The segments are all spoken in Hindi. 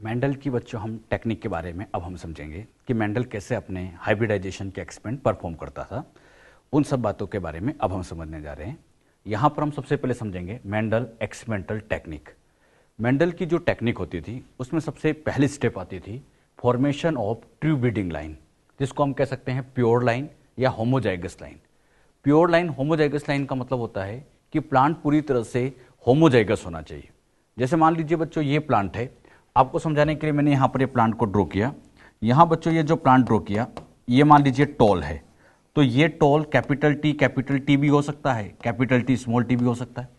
मेंडल की बच्चों हम टेक्निक के बारे में अब हम समझेंगे कि मेंडल कैसे अपने हाइब्रिडाइजेशन के एक्सपेरिमेंट परफॉर्म करता था। उन सब बातों के बारे में अब हम समझने जा रहे हैं। यहाँ पर हम सबसे पहले समझेंगे मेंडल एक्सपेरिमेंटल टेक्निक। मेंडल की जो टेक्निक होती थी उसमें सबसे पहली स्टेप आती थी formation of true breeding line, जिसको हम कह सकते हैं प्योर लाइन या homozygous line. Pure line homozygous line का मतलब होता है कि प्लांट पूरी तरह से होमोजाइगस होना चाहिए। जैसे मान लीजिए बच्चों ये प्लांट है, आपको समझाने के लिए मैंने यहाँ पर ये प्लांट को ड्रॉ किया। यहाँ बच्चों ये जो प्लांट ड्रॉ किया ये मान लीजिए टॉल है, तो ये टॉल कैपिटल टी भी हो सकता है, कैपिटल टी स्मॉल टी भी हो सकता है,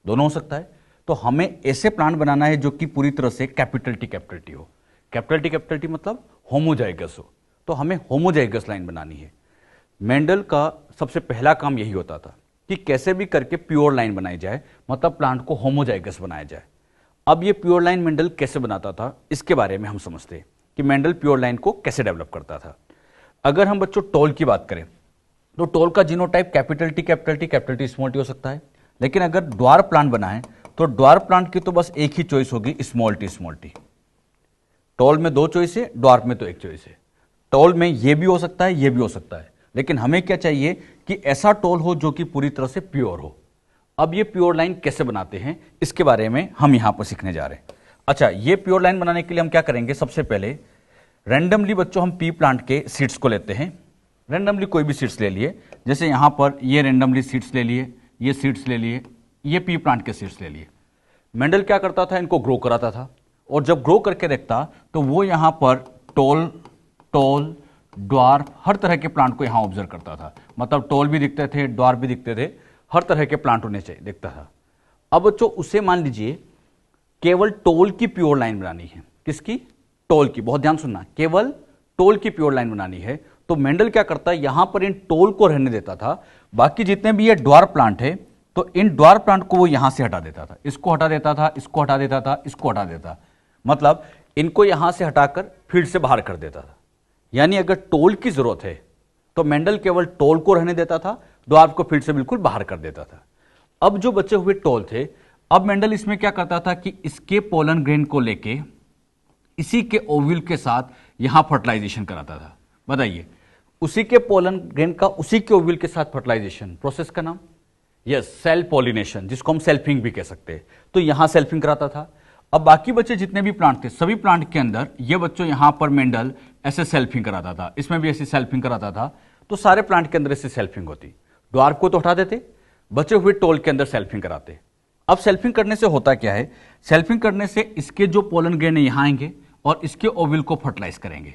दोनों हो सकता है। तो हमें ऐसे प्लांट बनाना है जो कि पूरी तरह से कैपिटल टी हो। कैपिटल टी मतलब होमोजाइगस हो, तो हमें होमोजाइगस लाइन बनानी है। मेंडल का सबसे पहला काम यही होता था कि कैसे भी करके प्योर लाइन बनाई जाए, मतलब प्लांट को होमोजाइगस बनाया जाए। अब ये प्योर लाइन मेंडल कैसे बनाता था इसके बारे में हम समझते हैं कि मेंडल प्योर लाइन को कैसे डेवलप करता था। अगर हम बच्चों टॉल की बात करें तो टॉल का genotype capital T small T हो सकता है। लेकिन अगर ड्वार्फ प्लांट बनाएं तो ड्वार्फ प्लांट की तो बस एक ही चॉइस होगी, स्मॉल टी। टॉल में दो चॉइस है, ड्वार्फ में तो एक चॉइस है। टॉल में ये भी हो सकता है, ये भी हो सकता है, लेकिन हमें क्या चाहिए कि ऐसा टॉल हो जो कि पूरी तरह से प्योर हो। अब ये प्योर लाइन कैसे बनाते हैं इसके बारे में हम यहां पर सीखने जा रहे हैं। अच्छा, ये प्योर लाइन बनाने के लिए हम क्या करेंगे, सबसे पहले रैंडमली बच्चों हम पी प्लांट के सीड्स को लेते हैं। रैंडमली कोई भी सीड्स ले लिए, जैसे यहां पर ये रैंडमली सीड्स ले लिए, ये सीड्स ले लिए, ये पी प्लांट के सीड्स ले लिए। मेंडल क्या करता था, इनको ग्रो कराता था, और जब ग्रो करके देखता तो वो यहां पर टॉल ड्वार्फ हर तरह के प्लांट को यहां ऑब्जर्व करता था। मतलब टॉल भी दिखते थे, ड्वार्फ भी दिखते थे, हर तरह के प्लांट होने चाहिए देखता था। अब बच्चों उसे मान लीजिए केवल टॉल की प्योर लाइन बनानी है। किसकी? टॉल की। बहुत ध्यान सुनना, केवल टॉल की प्योर लाइन बनानी है। तो मेंडल क्या करता है, यहां पर इन टॉल को रहने देता था, बाकी जितने भी ये ड्वार्फ प्लांट है तो इन ड्वार्फ प्लांट को वो यहां से हटा देता था, इसको हटा देता था, इसको हटा देता था, इसको हटा देता, मतलब इनको यहां से हटाकर फील्ड से बाहर कर देता था। यानी अगर टॉल की जरूरत है तो मेंडल केवल टॉल को रहने देता था, ड्वार्फ को फील्ड से बिल्कुल बाहर कर देता था। अब जो बचे हुए टॉल थे, अब मेंडल इसमें क्या करता था कि इसके पोलन ग्रेन को लेके इसी के ओव्यूल के साथ यहां फर्टिलाइजेशन कराता था। बताइए, उसी के पोलन ग्रेन का उसी के ओव्यूल के साथ फर्टिलाइजेशन, प्रोसेस का नाम यस सेल्फ पॉलिनेशन, जिसको हम सेल्फिंग भी कह सकते हैं। तो यहां सेल्फिंग कराता था। अब बाकी बच्चे जितने भी प्लांट थे, सभी प्लांट के अंदर ये बच्चों यहां पर मेंडल ऐसे सेल्फिंग कराता था, इसमें भी ऐसी सेल्फिंग कराता था। तो सारे प्लांट के अंदर ऐसी सेल्फिंग होती। ड्वार्फ को तो हटा देते, बचे हुए टॉल के अंदर सेल्फिंग कराते। अब सेल्फिंग करने से होता क्या है, सेल्फिंग करने से इसके जो पोलन ग्रेन है यहां आएंगे और इसके ओव्यूल को फर्टिलाइज करेंगे।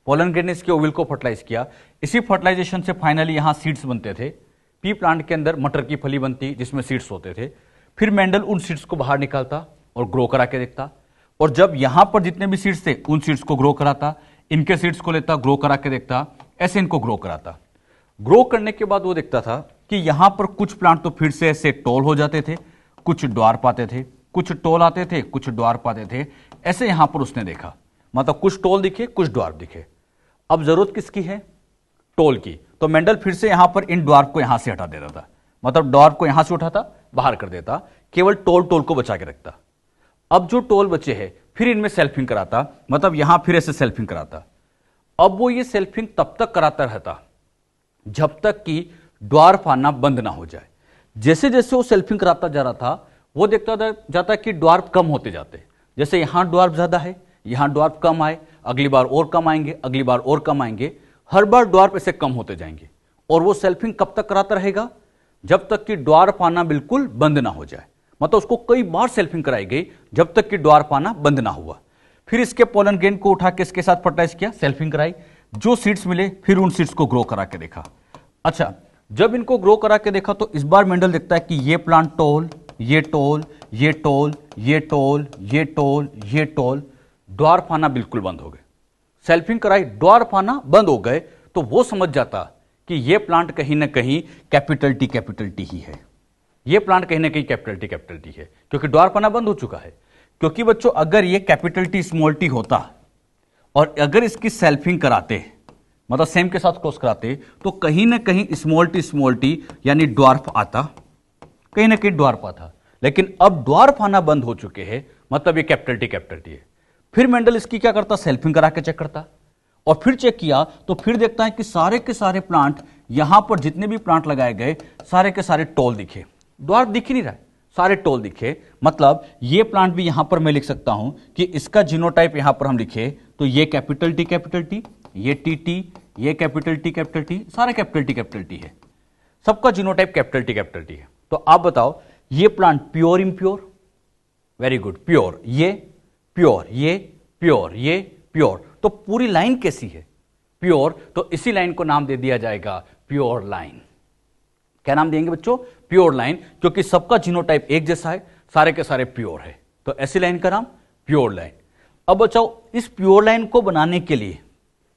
पोलन ग्रेन ने इसके ओव्यूल को फर्टिलाइज किया, इसी फर्टिलाइजेशन से फाइनली यहां सीड्स बनते थे। पी प्लांट के अंदर मटर की फली बनती जिसमें सीड्स होते थे। फिर मेंडल उन सीड्स को बाहर निकालता और ग्रो करा के देखता, और जब यहां पर जितने भी सीड्स थे उन सीड्स को ग्रो कराता, इनके सीड्स को लेता, ग्रो करा के देखता, ऐसे इनको ग्रो कराता। ग्रो करने के बाद वो देखता था कि यहां पर कुछ प्लांट तो फिर से ऐसे टॉल हो जाते थे, कुछ ड्वार्फ आते थे, कुछ टॉल आते थे, कुछ ड्वार्फ आते थे, ऐसे यहां पर उसने देखा। मतलब कुछ टॉल दिखे, कुछ ड्वार्फ दिखे। अब जरूरत किसकी है? टॉल की। तो मेंडल फिर से यहां पर इन ड्वार्फ को यहां से हटा देता था, मतलब ड्वार्फ को यहां से उठाता, बाहर कर देता, केवल टॉल को बचा के रखता। अब जो टॉल बचे हैं फिर इनमें सेल्फिंग कराता, मतलब यहां फिर ऐसे सेल्फिंग कराता। अब वो ये सेल्फिंग तब तक कराता रहता जब तक कि ड्वार्फ आना बंद ना हो जाए। जैसे जैसे वो सेल्फिंग कराता जा रहा था, वो देखता जाता कि ड्वार्फ कम होते जाते। जैसे यहां ड्वार्फ ज्यादा है, यहां ड्वार्फ कम आए, अगली बार और कम आएंगे, अगली बार और कम आएंगे, हर बार ड्वार्फ ऐसे कम होते जाएंगे। और वो सेल्फिंग कब तक कराता रहेगा? जब तक कि ड्वार्फ आना बिल्कुल बंद ना हो जाए। मतलब उसको कई बार सेल्फिंग कराई गई जब तक कि ड्वार्फ आना बंद ना हुआ। फिर इसके पोलन ग्रेन को उठा के इसके साथ फर्टिलाइज किया, सेल्फिंग कराई, जो सीड्स मिले फिर उन सीड्स को ग्रो करा के देखा। अच्छा, जब इनको ग्रो करा के देखा तो इस बार मेंडल देखता है कि ये प्लांट टॉल, ये टॉल, ये टॉल, ये टॉल, ये टॉल, ये टॉल, ड्वार्फ आना बिल्कुल बंद हो गए। सेल्फिंग कराई, ड्वार्फ आना बंद हो गए, तो वो समझ जाता कि ये प्लांट कहीं ना कहीं कैपिटल टी ही है। ये प्लांट कहीं ना कहीं कैपिटल टी है, क्योंकि ड्वार्फ आना बंद हो चुका है। क्योंकि बच्चों अगर ये कैपिटल टी स्मॉल टी होता और अगर इसकी सेल्फिंग कराते, मतलब सेम के साथ क्रॉस कराते, तो कहीं ना कहीं स्मॉल टी यानी ड्वार्फ आता, कहीं ना कहीं ड्वार्फ आता। लेकिन अब ड्वार्फ आना बंद हो चुके हैं, मतलब ये कैपिटल टी है। फिर मेंडल इसकी क्या करता, सेल्फिंग करा के चेक करता, और फिर चेक किया तो फिर देखता है कि सारे के सारे प्लांट, यहां पर जितने भी प्लांट लगाए गए सारे के सारे टॉल दिखे, द्वार दिख ही नहीं रहा है, सारे टॉल दिखे। मतलब ये प्लांट भी यहां पर मैं लिख सकता हूं कि इसका जीनोटाइप यहां पर हम लिखे तो ये कैपिटल टी, ये टी, ये कैपिटल टी, सारे कैपिटल टी है, सबका जीनोटाइप कैपिटल टी है। तो आप बताओ ये plant pure impure, very good, pure, ये प्योर, ये प्योर, ये प्योर, तो पूरी लाइन कैसी है, प्योर, तो इसी लाइन को नाम दे दिया जाएगा प्योर लाइन। क्या नाम देंगे बच्चों, प्योर लाइन, क्योंकि सबका जीनोटाइप एक जैसा है, सारे के सारे प्योर है, तो ऐसी लाइन का नाम प्योर लाइन। अब बच्चों इस प्योर लाइन को बनाने के लिए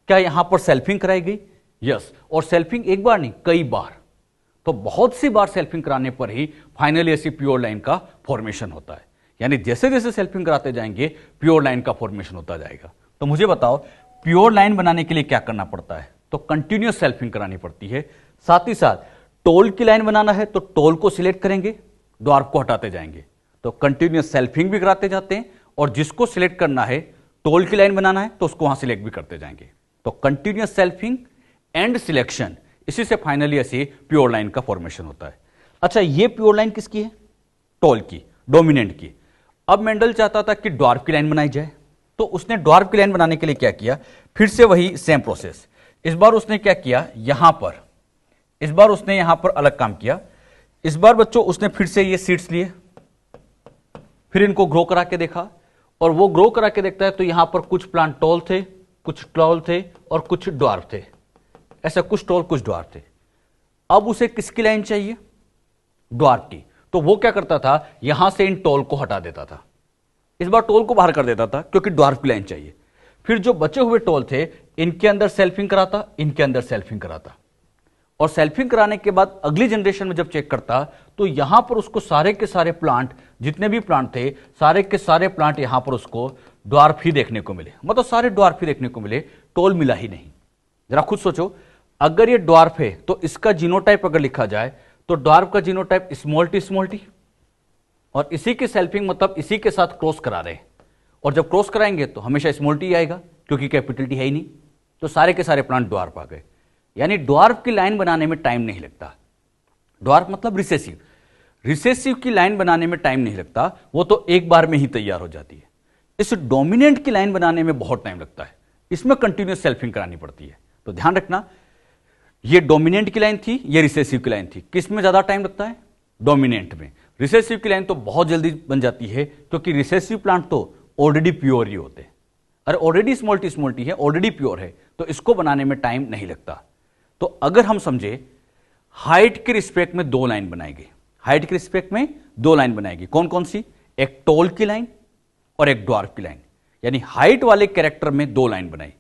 क्या यहां पर सेल्फिंग कराई गई, यस, और सेल्फिंग एक बार नहीं कई बार, तो बहुत सी बार सेल्फिंग कराने पर ही फाइनली ऐसी प्योर लाइन का फॉर्मेशन होता है। यानी जैसे जैसे सेल्फिंग कराते जाएंगे प्योर लाइन का फॉर्मेशन होता जाएगा। तो मुझे बताओ प्योर लाइन बनाने के लिए क्या करना पड़ता है, तो कंटिन्यूअस सेल्फिंग करानी पड़ती है। साथ ही साथ टोल की लाइन बनाना है तो टोल को सिलेक्ट करेंगे, ड्वार्फ को हटाते जाएंगे, तो कंटिन्यूअस सेल्फिंग भी कराते जाते हैं, और जिसको सिलेक्ट करना है टोल की लाइन बनाना है तो उसको वहां सिलेक्ट भी करते जाएंगे। तो कंटिन्यूअस सेल्फिंग एंड सिलेक्शन, इसी से फाइनली ऐसी प्योर लाइन का फॉर्मेशन होता है। अच्छा, ये प्योर लाइन किसकी है, टोल की, डोमिनेंट की। अब मेंडल चाहता था कि ड्वार्फ की लाइन बनाई जाए, तो उसने ड्वार्फ की लाइन बनाने के लिए क्या किया, फिर से वही सेम प्रोसेस। इस बार उसने क्या किया, यहां पर, इस बार उसने यहां पर अलग काम किया। इस बार बच्चों उसने फिर से ये सीड्स लिए, फिर इनको ग्रो करा के देखा, और वो ग्रो करा के देखता है तो यहां पर कुछ प्लांट टॉल थे, कुछ टॉल थे, और कुछ ड्वार्फ थे, ऐसा कुछ टॉल कुछ ड्वार्फ थे। अब उसे किसकी लाइन चाहिए, ड्वार्फ की, तो वो क्या करता था, यहां से इन टॉल को हटा देता था, इस बार टोल को बाहर कर देता था क्योंकि ड्वार्फ की लाइन चाहिए। फिर जो बचे हुए टोल थे इनके अंदर सेल्फिंग कराता, इनके अंदर सेल्फिंग कराता, और सेल्फिंग कराने के बाद अगली जनरेशन में जब चेक करता तो यहां पर उसको सारे के सारे प्लांट, जितने भी प्लांट थे सारे के सारे प्लांट यहां पर उसको ड्वार्फ ही देखने को मिले, मतलब सारे ड्वार्फ ही देखने को मिले, टोल मिला ही नहीं। जरा खुद सोचो, अगर ये ड्वार्फ है तो इसका जीनोटाइप अगर लिखा जाए तो ड्वार्फ का जीनोटाइप स्मॉल टी, और इसी की सेल्फिंग मतलब इसी के साथ क्रॉस करा रहे हैं, और जब क्रॉस कराएंगे तो हमेशा स्मॉल टी आएगा क्योंकि कैपिटल टी है ही नहीं, तो सारे के सारे प्लांट ड्वार्फ आ गए। यानी ड्वार्फ की लाइन बनाने में टाइम नहीं लगता, ड्वार्फ मतलब रिसेसिव, रिसेसिव की लाइन बनाने में टाइम नहीं लगता, वो तो एक बार में ही तैयार हो जाती है। इस डोमिनेंट की लाइन बनाने में बहुत टाइम लगता है, इसमें कंटिन्यूअस सेल्फिंग करानी पड़ती है। तो ध्यान रखना, ये डोमिनेंट की लाइन थी, ये रिसेसिव की लाइन थी, किस में ज्यादा टाइम लगता है, डोमिनेंट में। रिसेसिव की लाइन तो बहुत जल्दी बन जाती है क्योंकि रिसेसिव प्लांट तो ऑलरेडी प्योर ही होते हैं, अरे ऑलरेडी स्मॉल टी है, ऑलरेडी प्योर है, तो इसको बनाने में टाइम नहीं लगता। तो अगर हम समझे हाइट के रिस्पेक्ट में दो लाइन बनाएगी, हाइट के रिस्पेक्ट में दो लाइन बनाएगी, कौन कौन सी, एक टॉल की लाइन और एक ड्वार्फ की लाइन, यानी हाइट वाले कैरेक्टर में दो लाइन बनाई।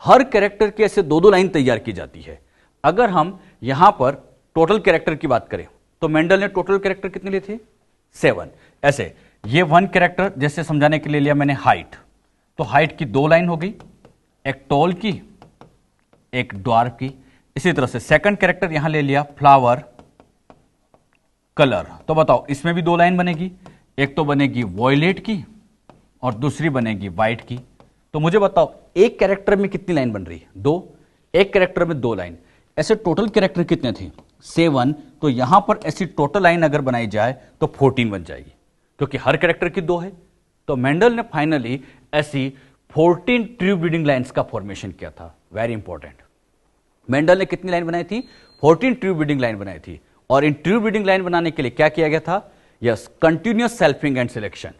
हर कैरेक्टर की ऐसे दो दो लाइन तैयार की जाती है। अगर हम यहां पर टोटल कैरेक्टर की बात करें तो मेंडल ने टोटल कैरेक्टर कितने लिए थे, 7। ऐसे ये वन कैरेक्टर जैसे समझाने के लिए लिया मैंने हाइट, तो हाइट की दो लाइन हो गई, एक टॉल की एक ड्वार्फ की। इसी तरह से सेकंड कैरेक्टर यहां ले लिया फ्लावर कलर, तो बताओ इसमें भी दो लाइन बनेगी, एक तो बनेगी वॉयलेट की और दूसरी बनेगी व्हाइट की। तो मुझे बताओ एक कैरेक्टर में कितनी लाइन बन रही है, दो, एक कैरेक्टर में दो लाइन, ऐसे टोटल कैरेक्टर कितने थे, 7। तो यहां पर ऐसी टोटल लाइन अगर बनाई जाए तो 14 बन जाएगी क्योंकि हर कैरेक्टर की दो है। तो मेंडल ने फाइनली ऐसी 14 ट्रू ब्रीडिंग लाइंस का फॉर्मेशन किया था। वेरी इंपॉर्टेंट, मेंडल ने कितनी लाइन बनाई थी, 14 ट्रू ब्रीडिंग लाइन बनाई थी। और इन ट्रू ब्रीडिंग लाइन बनाने के लिए क्या किया गया था, yes, continuous selfing and selection.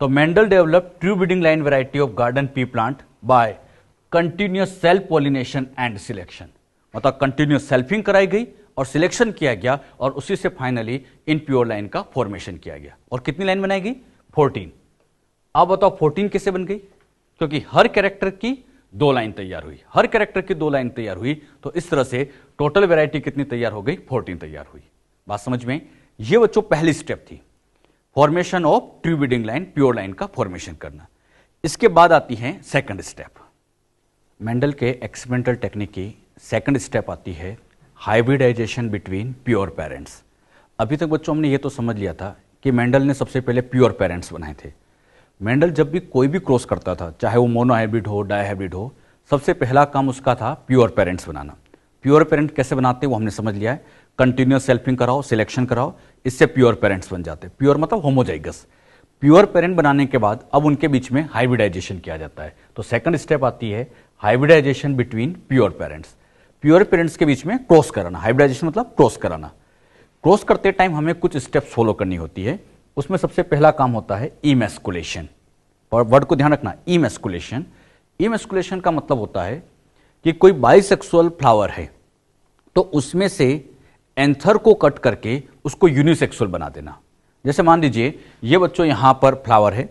तो Mendel develop true breeding line variety of garden pea plant by continuous self pollination and selection, मतलब कंटिन्यूअस सेल्फिंग कराई गई और सिलेक्शन किया गया, और उसी से फाइनली इन प्योर लाइन का फॉर्मेशन किया गया। और कितनी लाइन बनाई गई, 14। अब बताओ 14 कैसे बन गई, क्योंकि हर कैरेक्टर की दो लाइन तैयार हुई, हर कैरेक्टर की दो लाइन तैयार हुई, तो इस तरह से टोटल वैरायटी कितनी तैयार हो गई, 14 तैयार हुई। बात समझ में, ये बच्चों पहली स्टेप थी, formation of true breeding line, pure line का फॉर्मेशन करना। इसके बाद आती है सेकंड स्टेप। मेंडल के एक्सपेरिमेंटल टेक्निक की सेकंड स्टेप आती है हाइब्रिडाइजेशन बिटवीन प्योर पेरेंट्स। अभी तक बच्चों हमने ये तो समझ लिया था कि मेंडल ने सबसे पहले प्योर पेरेंट्स बनाए थे, मेंडल जब भी कोई भी क्रॉस करता था, चाहे वो मोनोहाइब्रिड हो, डायहाइब्रिड हो, सबसे पहला काम उसका था प्योर पेरेंट्स बनाना। प्योर पेरेंट कैसे बनाते हैं वो हमने समझ लिया है। कंटिन्यूअस सेल्फिंग कराओ, सिलेक्शन कराओ, इससे प्योर पेरेंट्स बन जाते हैं। प्योर मतलब होमोजाइगस। प्योर पेरेंट बनाने के बाद अब उनके बीच में हाइब्रिडाइजेशन किया जाता है। तो सेकंड स्टेप आती है hybridization between pure parents. Pure parents के बीच में क्रॉस कराना। हाइब्रिडाइजेशन मतलब क्रॉस कराना। क्रॉस करते टाइम हमें कुछ स्टेप्स फॉलो करनी होती है। उसमें सबसे पहला काम होता है इमैस्कुलेशन। और वर्ड को ध्यान रखना, इमैस्कुलेशन। इमैस्कुलेशन का मतलब होता है कि कोई बाइसेक्सुअल फ्लावर है तो उसमें से एंथर को कट करके उसको यूनिसेक्सुअल बना देना। जैसे मान लीजिए ये बच्चों यहां पर फ्लावर है,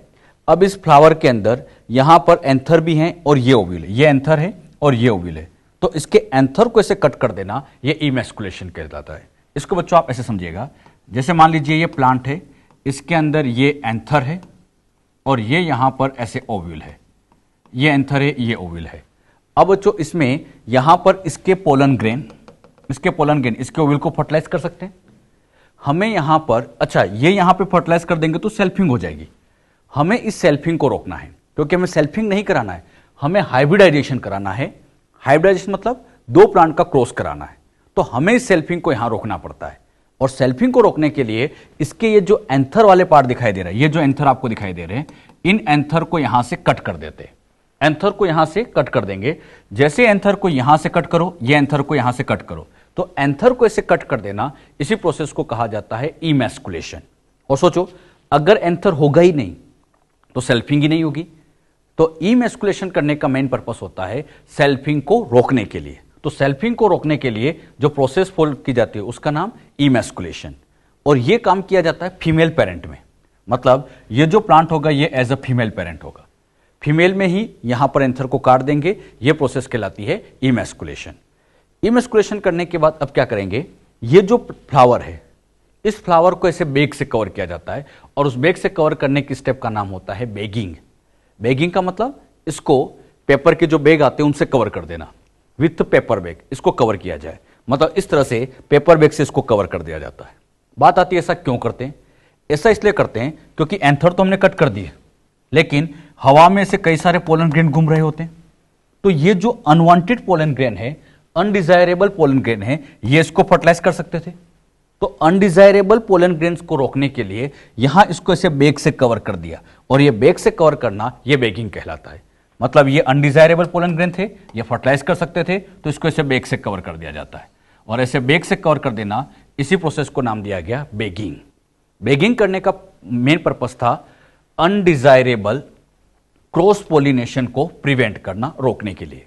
अब इस फ्लावर के अंदर यहां पर एंथर भी है और ये ओव्यूल है, ये एंथर है और ये ओव्यूल है, तो इसके एंथर को ऐसे कट कर देना, ये इमैस्कुलेशन कहलाता है। इसको बच्चों आप ऐसे समझिएगा, जैसे मान लीजिए ये प्लांट है, इसके अंदर ये एंथर है और ये यहां पर ऐसे ओव्यूल है, ये एंथर है, ये ओव्यूल है। अब बच्चों इसमें यहां पर इसके पोलन ग्रेन इसके ओव्यूल को फर्टिलाइज कर सकते हैं। हमें यहां पर, अच्छा ये यहां पे फर्टिलाइज कर देंगे तो सेल्फिंग हो जाएगी। हमें इस सेल्फिंग को रोकना है, क्योंकि हमें सेल्फिंग नहीं कराना है, हमें हाइब्रिडाइजेशन कराना है। हाइब्रिडाइजेशन मतलब दो प्लांट का क्रॉस कराना है, तो हमें इस सेल्फिंग को यहां रोकना पड़ता है। और सेल्फिंग को रोकने के लिए इसके ये जो एंथर वाले पार्ट दिखाई दे रहा है, ये जो एंथर आपको दिखाई दे रहे हैं, इन एंथर को यहां से कट कर देते हैं। एंथर को यहां से कट कर देंगे। जैसे एंथर को यहां से कट करो, ये एंथर को यहां से कट करो, तो एंथर को ऐसे कट कर देना, इसी प्रोसेस को कहा जाता है इमैस्कुलेशन। और सोचो अगर एंथर होगा ही नहीं तो सेल्फिंग ही नहीं होगी। तो इमैस्कुलेशन करने का मेन पर्पस होता है सेल्फिंग को रोकने के लिए। तो सेल्फिंग को रोकने के लिए जो प्रोसेस फॉलो की जाती है उसका नाम इमैस्कुलेशन। और यह काम किया जाता है फीमेल पेरेंट में, मतलब ये जो प्लांट होगा ये एज अ फीमेल पेरेंट होगा, फीमेल में ही यहां पर एंथर को काट देंगे। ये प्रोसेस कहलाती है इमैस्कुलेशन। इमैस्कुलेशन करने के बाद अब क्या करेंगे, ये जो फ्लावर है इस फ्लावर को ऐसे बेग से कवर किया जाता है, और उस बेग से कवर करने की स्टेप का नाम होता है बेगिंग। बेगिंग का मतलब इसको पेपर के जो बेग आते हैं उनसे कवर कर देना, विथ पेपर बैग इसको कवर किया जाए, मतलब इस तरह से पेपर बैग से इसको कवर कर दिया जाता है। बात आती है ऐसा क्यों करते हैं। ऐसा इसलिए करते हैं क्योंकि एंथर तो हमने कट कर दिए, लेकिन हवा में से कई सारे पोलन ग्रेन घूम रहे होते हैं, तो ये जो अनवांटेड पोलन ग्रेन है, अनडिजायरेबल पोलन ग्रेन है, ये इसको फर्टिलाइज कर सकते थे। तो अनडिजायरेबल पोलन ग्रेन्स को रोकने के लिए यहां इसको ऐसे बेग से कवर कर दिया, और ये बेग से कवर करना ये बेगिंग कहलाता है। मतलब ये अनडिजायरेबल पोलन ग्रेन थे, ये फर्टिलाइज कर सकते थे, तो इसको ऐसे बेग से कवर कर दिया जाता है, और ऐसे बेग से कवर कर देना, इसी प्रोसेस को नाम दिया गया बेगिंग। बेगिंग करने का मेन पर्पस था अनडिजायरेबल क्रॉस पोलिनेशन को प्रिवेंट करना, रोकने के लिए।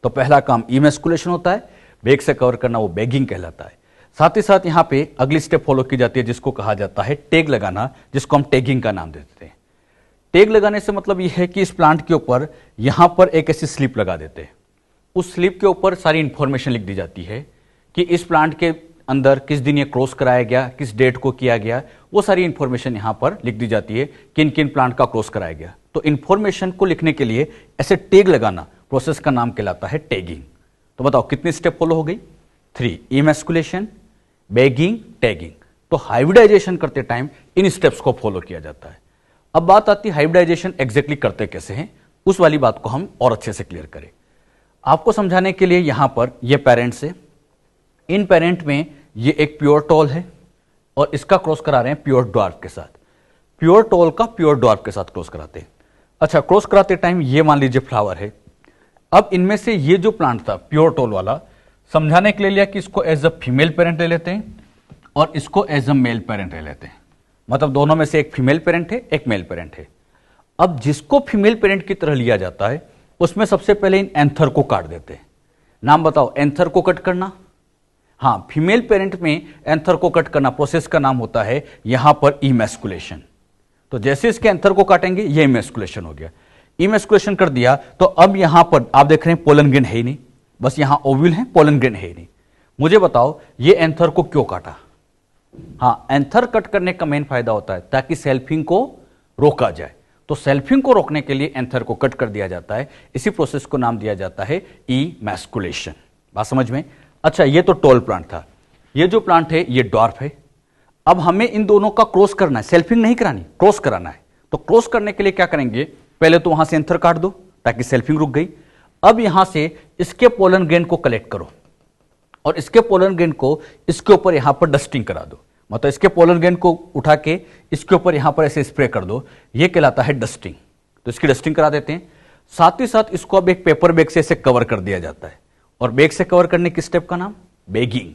तो पहला काम इमैस्कुलेशन होता है, बेग से कवर करना वो बेगिंग कहलाता है। साथ ही साथ यहां पे अगली स्टेप फॉलो की जाती है जिसको कहा जाता है टैग लगाना, जिसको हम टैगिंग का नाम देते हैं। टैग लगाने से मतलब यह है कि इस प्लांट के ऊपर यहां पर एक ऐसी स्लिप लगा देते हैं। उस स्लिप के ऊपर सारी इंफॉर्मेशन लिख दी जाती है कि इस प्लांट के अंदर किस दिन ये क्रॉस कराया गया, किस डेट को किया गया, वो सारी इंफॉर्मेशन यहां पर लिख दी जाती है, किन किन प्लांट का क्रॉस कराया गया। तो इंफॉर्मेशन को लिखने के लिए ऐसे टैग लगाना, प्रोसेस का नाम कहलाता है टैगिंग। तो बताओ कितनी स्टेप फॉलो हो गई? 3, इमैस्कुलेशन, बेगिंग, टैगिंग। तो हाइब्रिडाइजेशन करते टाइम इन स्टेप्स को फॉलो किया जाता है। अब बात आती है हाइब्रिडाइजेशन एग्जैक्टली करते कैसे हैं, उस वाली बात को हम और अच्छे से क्लियर करें। आपको समझाने के लिए यहां पर ये पेरेंट्स है, इन पेरेंट में ये एक प्योर टॉल है और इसका क्रॉस करा रहे हैं प्योर ड्वार्फ के साथ। प्योर टॉल का प्योर ड्वार्फ के साथ क्रॉस कराते हैं। अच्छा, क्रॉस कराते टाइम ये मान लीजिए फ्लावर है। अब इनमें से ये जो प्लांट था प्योर टॉल वाला, समझाने के लिए लिया कि इसको एज अ फीमेल पेरेंट ले लेते हैं और इसको एज अ मेल पेरेंट ले लेते हैं। मतलब दोनों में से एक फीमेल पेरेंट है, एक मेल पेरेंट है। अब जिसको फीमेल पेरेंट की तरह लिया जाता है उसमें सबसे पहले इन एंथर को काट देते हैं। नाम बताओ, एंथर को कट करना। हाँ, फीमेल पेरेंट में एंथर को कट करना प्रोसेस का नाम होता है यहां पर इमैस्कुलेशन। तो जैसे इसके एंथर को काटेंगे ये इमैस्कुलेशन हो गया। इमैस्कुलेशन कर दिया तो अब यहां पर आप देख रहे हैं पोलन ग्रेन है ही नहीं, बस यहां ओव्यूल है, पोलन ग्रेन है ही नहीं। मुझे बताओ ये एंथर को क्यों काटा? हाँ, एंथर कट करने का मेन फायदा होता है ताकि सेल्फिंग को रोका जाए। तो सेल्फिंग को रोकने के लिए एंथर को कट कर दिया जाता है। इसी प्रोसेस को नाम दिया जाता है इमैस्कुलेशन। बात समझ में? अच्छा, ये तो टॉल प्लांट था। ये जो प्लांट है ये ड्वार्फ है। अब हमें इन दोनों का क्रॉस करना है, सेल्फिंग नहीं करानी, क्रॉस कराना है। तो क्रॉस करने के लिए क्या करेंगे, पहले तो वहां से एंथर काट दो ताकि सेल्फिंग रुक गई। अब यहां से इसके पोलन ग्रेन को कलेक्ट करो और इसके पोलन ग्रेन को इसके ऊपर यहां पर डस्टिंग करा दो, मतलब इसके पोलन ग्रेन को उठा के इसके ऊपर यहां पर ऐसे स्प्रे कर दो, ये कहलाता है डस्टिंग। तो इसकी डस्टिंग करा देते हैं। साथ ही साथ इसको अब एक पेपर बैग से ऐसे कवर कर दिया जाता है, और बैग से कवर करने की स्टेप का नाम बैगिंग।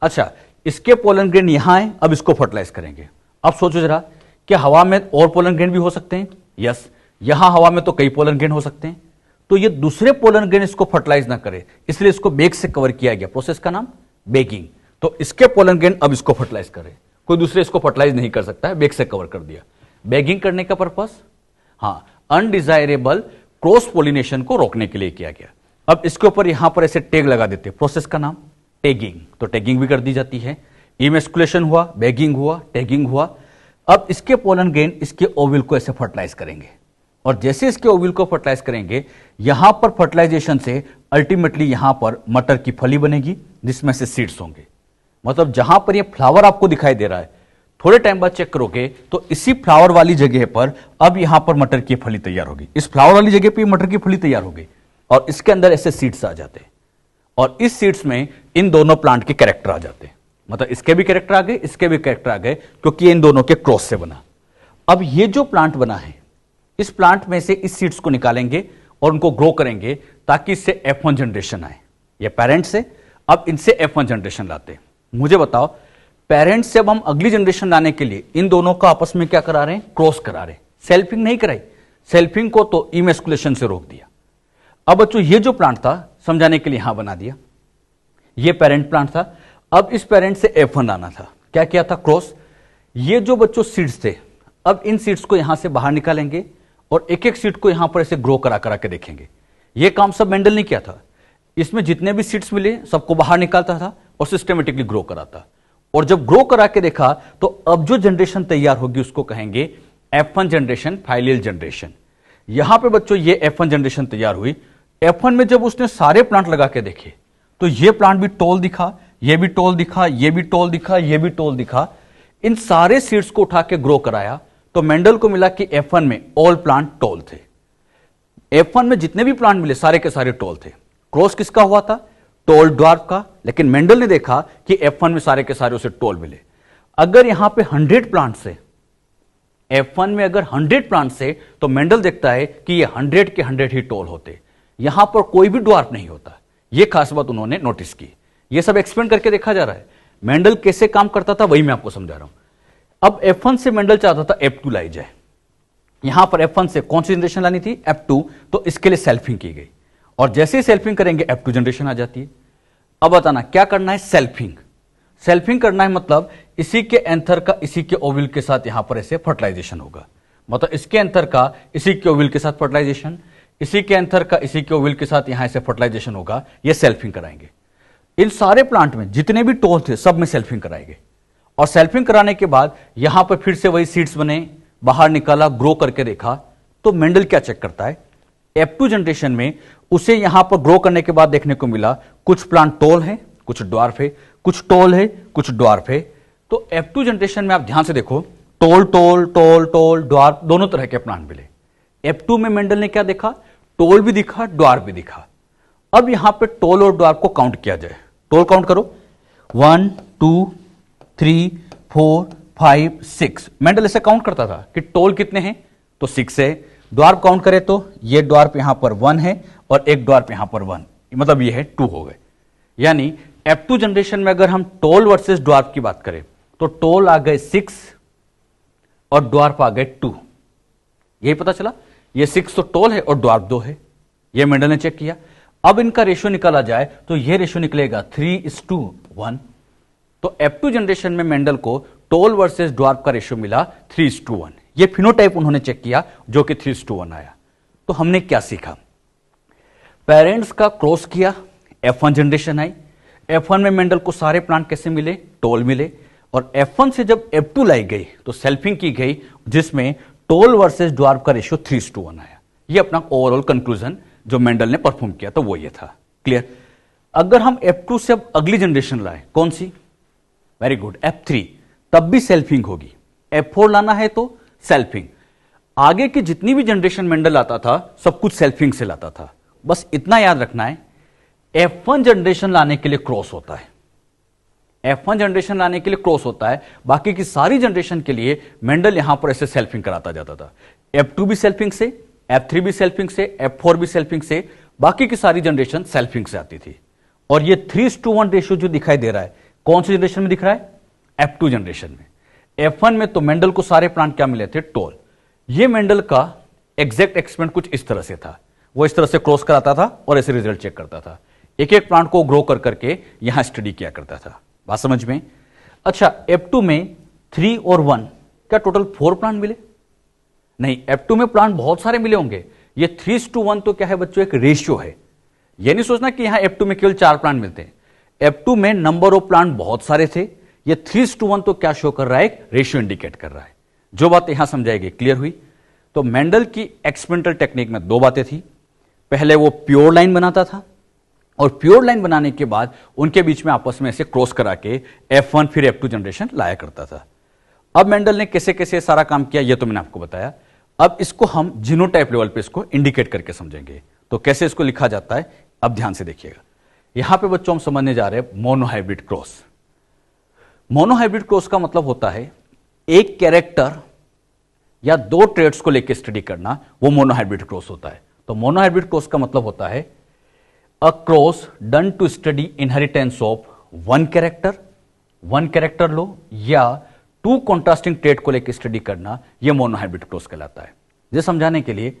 अच्छा, इसके पोलन ग्रेन यहां है, अब इसको फर्टिलाइज करेंगे। अब सोचो जरा, क्या हवा में और पोलन ग्रेन भी हो सकते हैं? यस, यहां हवा में तो कई पोलन ग्रेन हो सकते हैं, तो ये दूसरे पोलन ग्रेन इसको फर्टिलाइज ना करे, इसलिए इसको बैग से कवर किया गया। प्रोसेस का नाम बैगिंग। तो इसके पोलन ग्रेन अब इसको फर्टिलाइज करे, कोई दूसरे इसको फर्टिलाइज नहीं कर सकता है, बैग से कवर कर दिया। बैगिंग करने का पर्पस, हाँ, अनडिजायरेबल क्रॉस पोलिनेशन को रोकने के लिए किया गया। अब इसके ऊपर यहां पर ऐसे टैग लगा देते हैं, प्रोसेस का नाम टैगिंग। तो टैगिंग भी कर दी जाती है। इमेस्कुलेशन हुआ, बैगिंग हुआ, टैगिंग हुआ। अब इसके पोलन ग्रेन इसके ओव्यूल को ऐसे फर्टिलाइज करेंगे, और जैसे इसके ओव्यूल को फर्टिलाइज करेंगे, यहां पर फर्टिलाइजेशन से अल्टीमेटली यहां पर मटर की फली बनेगी जिसमें से सीड्स होंगे। मतलब जहां पर ये फ्लावर आपको दिखाई दे रहा है, थोड़े टाइम बाद चेक करोगे तो इसी फ्लावर वाली जगह पर अब यहां पर मटर की फली तैयार होगी। इस फ्लावर वाली जगह पर मटर की फली तैयार होगी और इसके अंदर ऐसे सीड्स आ जाते हैं, और इस सीड्स में इन दोनों प्लांट के कैरेक्टर आ जाते हैं। मतलब इसके भी कैरेक्टर आ गए, इसके भी कैरेक्टर आ गए, क्योंकि इन दोनों के क्रॉस से बना। अब ये जो प्लांट बना है, इस प्लांट में से इस सीड्स को निकालेंगे और उनको ग्रो करेंगे ताकि इससे F1 जनरेशन आए। ये पेरेंट्स से अब इनसे F1 जनरेशन लाते हैं। मुझे बताओ, पेरेंट्स से अब हम अगली जनरेशन लाने के लिए इन दोनों का आपस में क्या करा रहे हैं? क्रॉस करा रहे हैं। सेल्फिंग नहीं कराई, सेल्फिंग को तो इमेस्कुलेशन से रोक दिया। अब बच्चों, ये जो प्लांट था, समझाने के लिए यहां बना दिया, ये पेरेंट प्लांट था। अब इस पेरेंट से F1 लाना था, क्या किया था? क्रॉस। ये जो बच्चों सीड्स थे, अब इन सीड्स को यहां से बाहर निकालेंगे और एक एक सीड को यहां पर ऐसे ग्रो करा करा के देखेंगे। ये काम सब मेंडल ने किया था। इसमें जितने भी सीड्स मिले सबको बाहर निकालता था और सिस्टमेटिकली ग्रो कराता। और जब ग्रो करा के देखा तो अब जो जनरेशन तैयार होगी उसको कहेंगे F1 जनरेशन, फाइलियल जनरेशन। यहां पे बच्चों ये F1 जनरेशन तैयार हुई। F1 में जब उसने सारे प्लांट लगा के देखे तो ये प्लांट भी टॉल दिखा, ये भी टॉल दिखा, ये भी टॉल दिखा, ये भी टॉल दिखा। इन सारे सीड्स को उठा के ग्रो कराया तो मेंडल को मिला कि F1 में ऑल प्लांट टॉल थे। F1 में जितने भी प्लांट मिले सारे के सारे टॉल थे। क्रॉस किसका हुआ था? टॉल ड्वार्फ का। लेकिन मेंडल ने देखा कि F1 में सारे के सारे उसे टॉल मिले। अगर यहां पे 100 प्लांट से, F1 में अगर 100 प्लांट से, तो मेंडल देखता है कि ये 100 के 100 ही टॉल होते, यहां पर कोई भी ड्वार्फ नहीं होता। यह खास बात उन्होंने नोटिस की। यह सब एक्सपेरिमेंट करके देखा जा रहा है। मेंडल कैसे काम करता था वही मैं आपको समझा रहा हूं। अब F1 से मेंडल चाहता था F2 लाई जाए। यहां पर F1 से कौन सी जनरेशन लानी थी? F2। तो इसके लिए सेल्फिंग की गई, और जैसे ही सेल्फिंग करेंगे F2 जनरेशन आ जाती है। अब बताना क्या करना है? सेल्फिंग। सेल्फिंग करना है मतलब इसी के एंथर का इसी के ओव्यूल के साथ यहां पर ऐसे फर्टिलाइजेशन होगा। मतलब इसके एंथर का इसी के ओव्यूल के साथ फर्टिलाइजेशन, इसी के एंथर का इसी के ओव्यूल के साथ यहां से फर्टिलाइजेशन होगा। ये सेल्फिंग कराएंगे। इन सारे प्लांट में जितने भी टोल थे सब में सेल्फिंग कराएंगे, और सेल्फिंग कराने के बाद यहां पर फिर से वही सीड्स बने, बाहर निकाला, ग्रो करके देखा। तो मेंडल क्या चेक करता है? F2 जनरेशन में उसे यहां पर ग्रो करने के बाद देखने को मिला कुछ प्लांट टॉल है, कुछ ड्वार्फ है, कुछ टॉल है, कुछ ड्वार्फ है। तो F2 जनरेशन में आप ध्यान से देखो, toll toll toll toll dwarf दोनों तरह के प्लांट मिले। F2 में मेंडल ने क्या देखा? टॉल भी दिखा, ड्वार्फ भी दिखा। अब यहां पे टॉल और ड्वार्फ को काउंट किया जाए। टॉल काउंट करो, 1 2 3 4 5 6। मेंडल ऐसे काउंट करता था कि टॉल कितने हैं, तो 6 है। ड्वार्फ काउंट करें तो ये ड्वार्फ यहां पर 1 है और एक ड्वार्फ यहां पर 1, मतलब ये है 2 हो गए। यानी F2 जनरेशन में अगर हम टॉल वर्सेस ड्वार्फ की बात करें तो टॉल आ गए 6 और ड्वार्फ आ गए 2। यही पता चला, ये 6 तो टॉल है और ड्वार्फ 2 है। ये मेंडल ने चेक किया। अब इनका रेशियो निकाला जाए तो ये रेशियो निकलेगा 3:1। तो F2 जनरेशन में मेंडल को टॉल वर्सेस ड्वार्फ का रेशियो मिला 3:1। ये फिनोटाइप उन्होंने चेक किया जो कि 3:1 आया। तो हमने क्या सीखा? पेरेंट्स का क्रॉस किया, F1 जनरेशन आई। F1 में मेंडल को सारे प्लांट कैसे मिले? टॉल मिले। और F1 से जब F2 लाई गई तो सेल्फिंग की गई, जिसमें टॉल वर्सेस ड्वार्फ का रेशियो 3:1 आया। ये अपना ओवरऑल कंक्लूजन जो मेंडल ने परफॉर्म किया था वो ये था। क्लियर? अगर हम F2 से अब अगली जनरेशन लाए, कौन सी? वेरी गुड, F3, तब भी सेल्फिंग होगी। F4 लाना है तो सेल्फिंग। आगे की जितनी भी जनरेशन मेंडल लाता था सब कुछ सेल्फिंग से लाता था। बस इतना याद रखना है, F1 जनरेशन लाने के लिए क्रॉस होता है, F1 जनरेशन लाने के लिए क्रॉस होता है। बाकी की सारी जनरेशन के लिए मेंडल यहां पर ऐसे सेल्फिंग कराता जाता था। F2 भी सेल्फिंग से, F3 भी सेल्फिंग से, F4 भी सेल्फिंग से, बाकी की सारी जनरेशन सेल्फिंग से आती थी। और ये 3:1 रेशियो जो दिखाई दे रहा है, कौन सी जनरेशन में दिख रहा है? F2 जनरेशन में। F1 में तो मेंडल को सारे प्लांट क्या मिले थे? टोल। ये मेंडल का एग्जैक्ट एक्सपेरिमेंट कुछ इस तरह से था, वो इस तरह से क्रॉस कराता था और ऐसे रिजल्ट चेक करता था। एक एक प्लांट को ग्रो कर करके यहां स्टडी किया करता था। बात समझ में? अच्छा, F2 में 3 और 1 क्या टोटल 4 प्लांट मिले? नहीं, F2 में प्लांट बहुत सारे मिले होंगे। ये 3:1 तो क्या है बच्चों? एक रेशियो है। यह नहीं सोचना कि यहां F2 में केवल 4 प्लांट मिलते हैं। F2 में नंबर ऑफ प्लांट बहुत सारे थे। ये 3:1 तो क्या शो कर रहा है? एक रेशियो इंडिकेट कर रहा है। जो बात यहां समझाएगी, क्लियर हुई? तो मेंडल की एक्सपेरिमेंटल टेक्निक में 2 बातें थी। पहले वो प्योर लाइन बनाता था और प्योर लाइन बनाने के बाद उनके बीच में आपस में ऐसे क्रॉस करा के F1 फिर F2 जनरेशन लाया करता था। अब मेंडल ने कैसे कैसे सारा काम किया ये तो मैंने आपको बताया। अब इसको हम जीनोटाइप लेवल पे इसको इंडिकेट करके समझेंगे। तो कैसे इसको लिखा जाता है, अब ध्यान से देखिएगा। यहां पे बच्चों हम समझने जा रहे हैं मोनोहाइब्रिड क्रॉस। मोनोहाइब्रिड क्रॉस का मतलब होता है एक कैरेक्टर या 2 ट्रेड्स को लेकर स्टडी करना, वो मोनोहाइब्रिड क्रॉस होता है। तो मोनोहाइब्रिड क्रॉस का मतलब होता है a cross done to study inheritance of 1 character लो या 2 कॉन्ट्रास्टिंग ट्रेड को लेकर स्टडी करना, यह मोनोहाइब्रिड क्रॉस कहलाता है। ये समझाने के लिए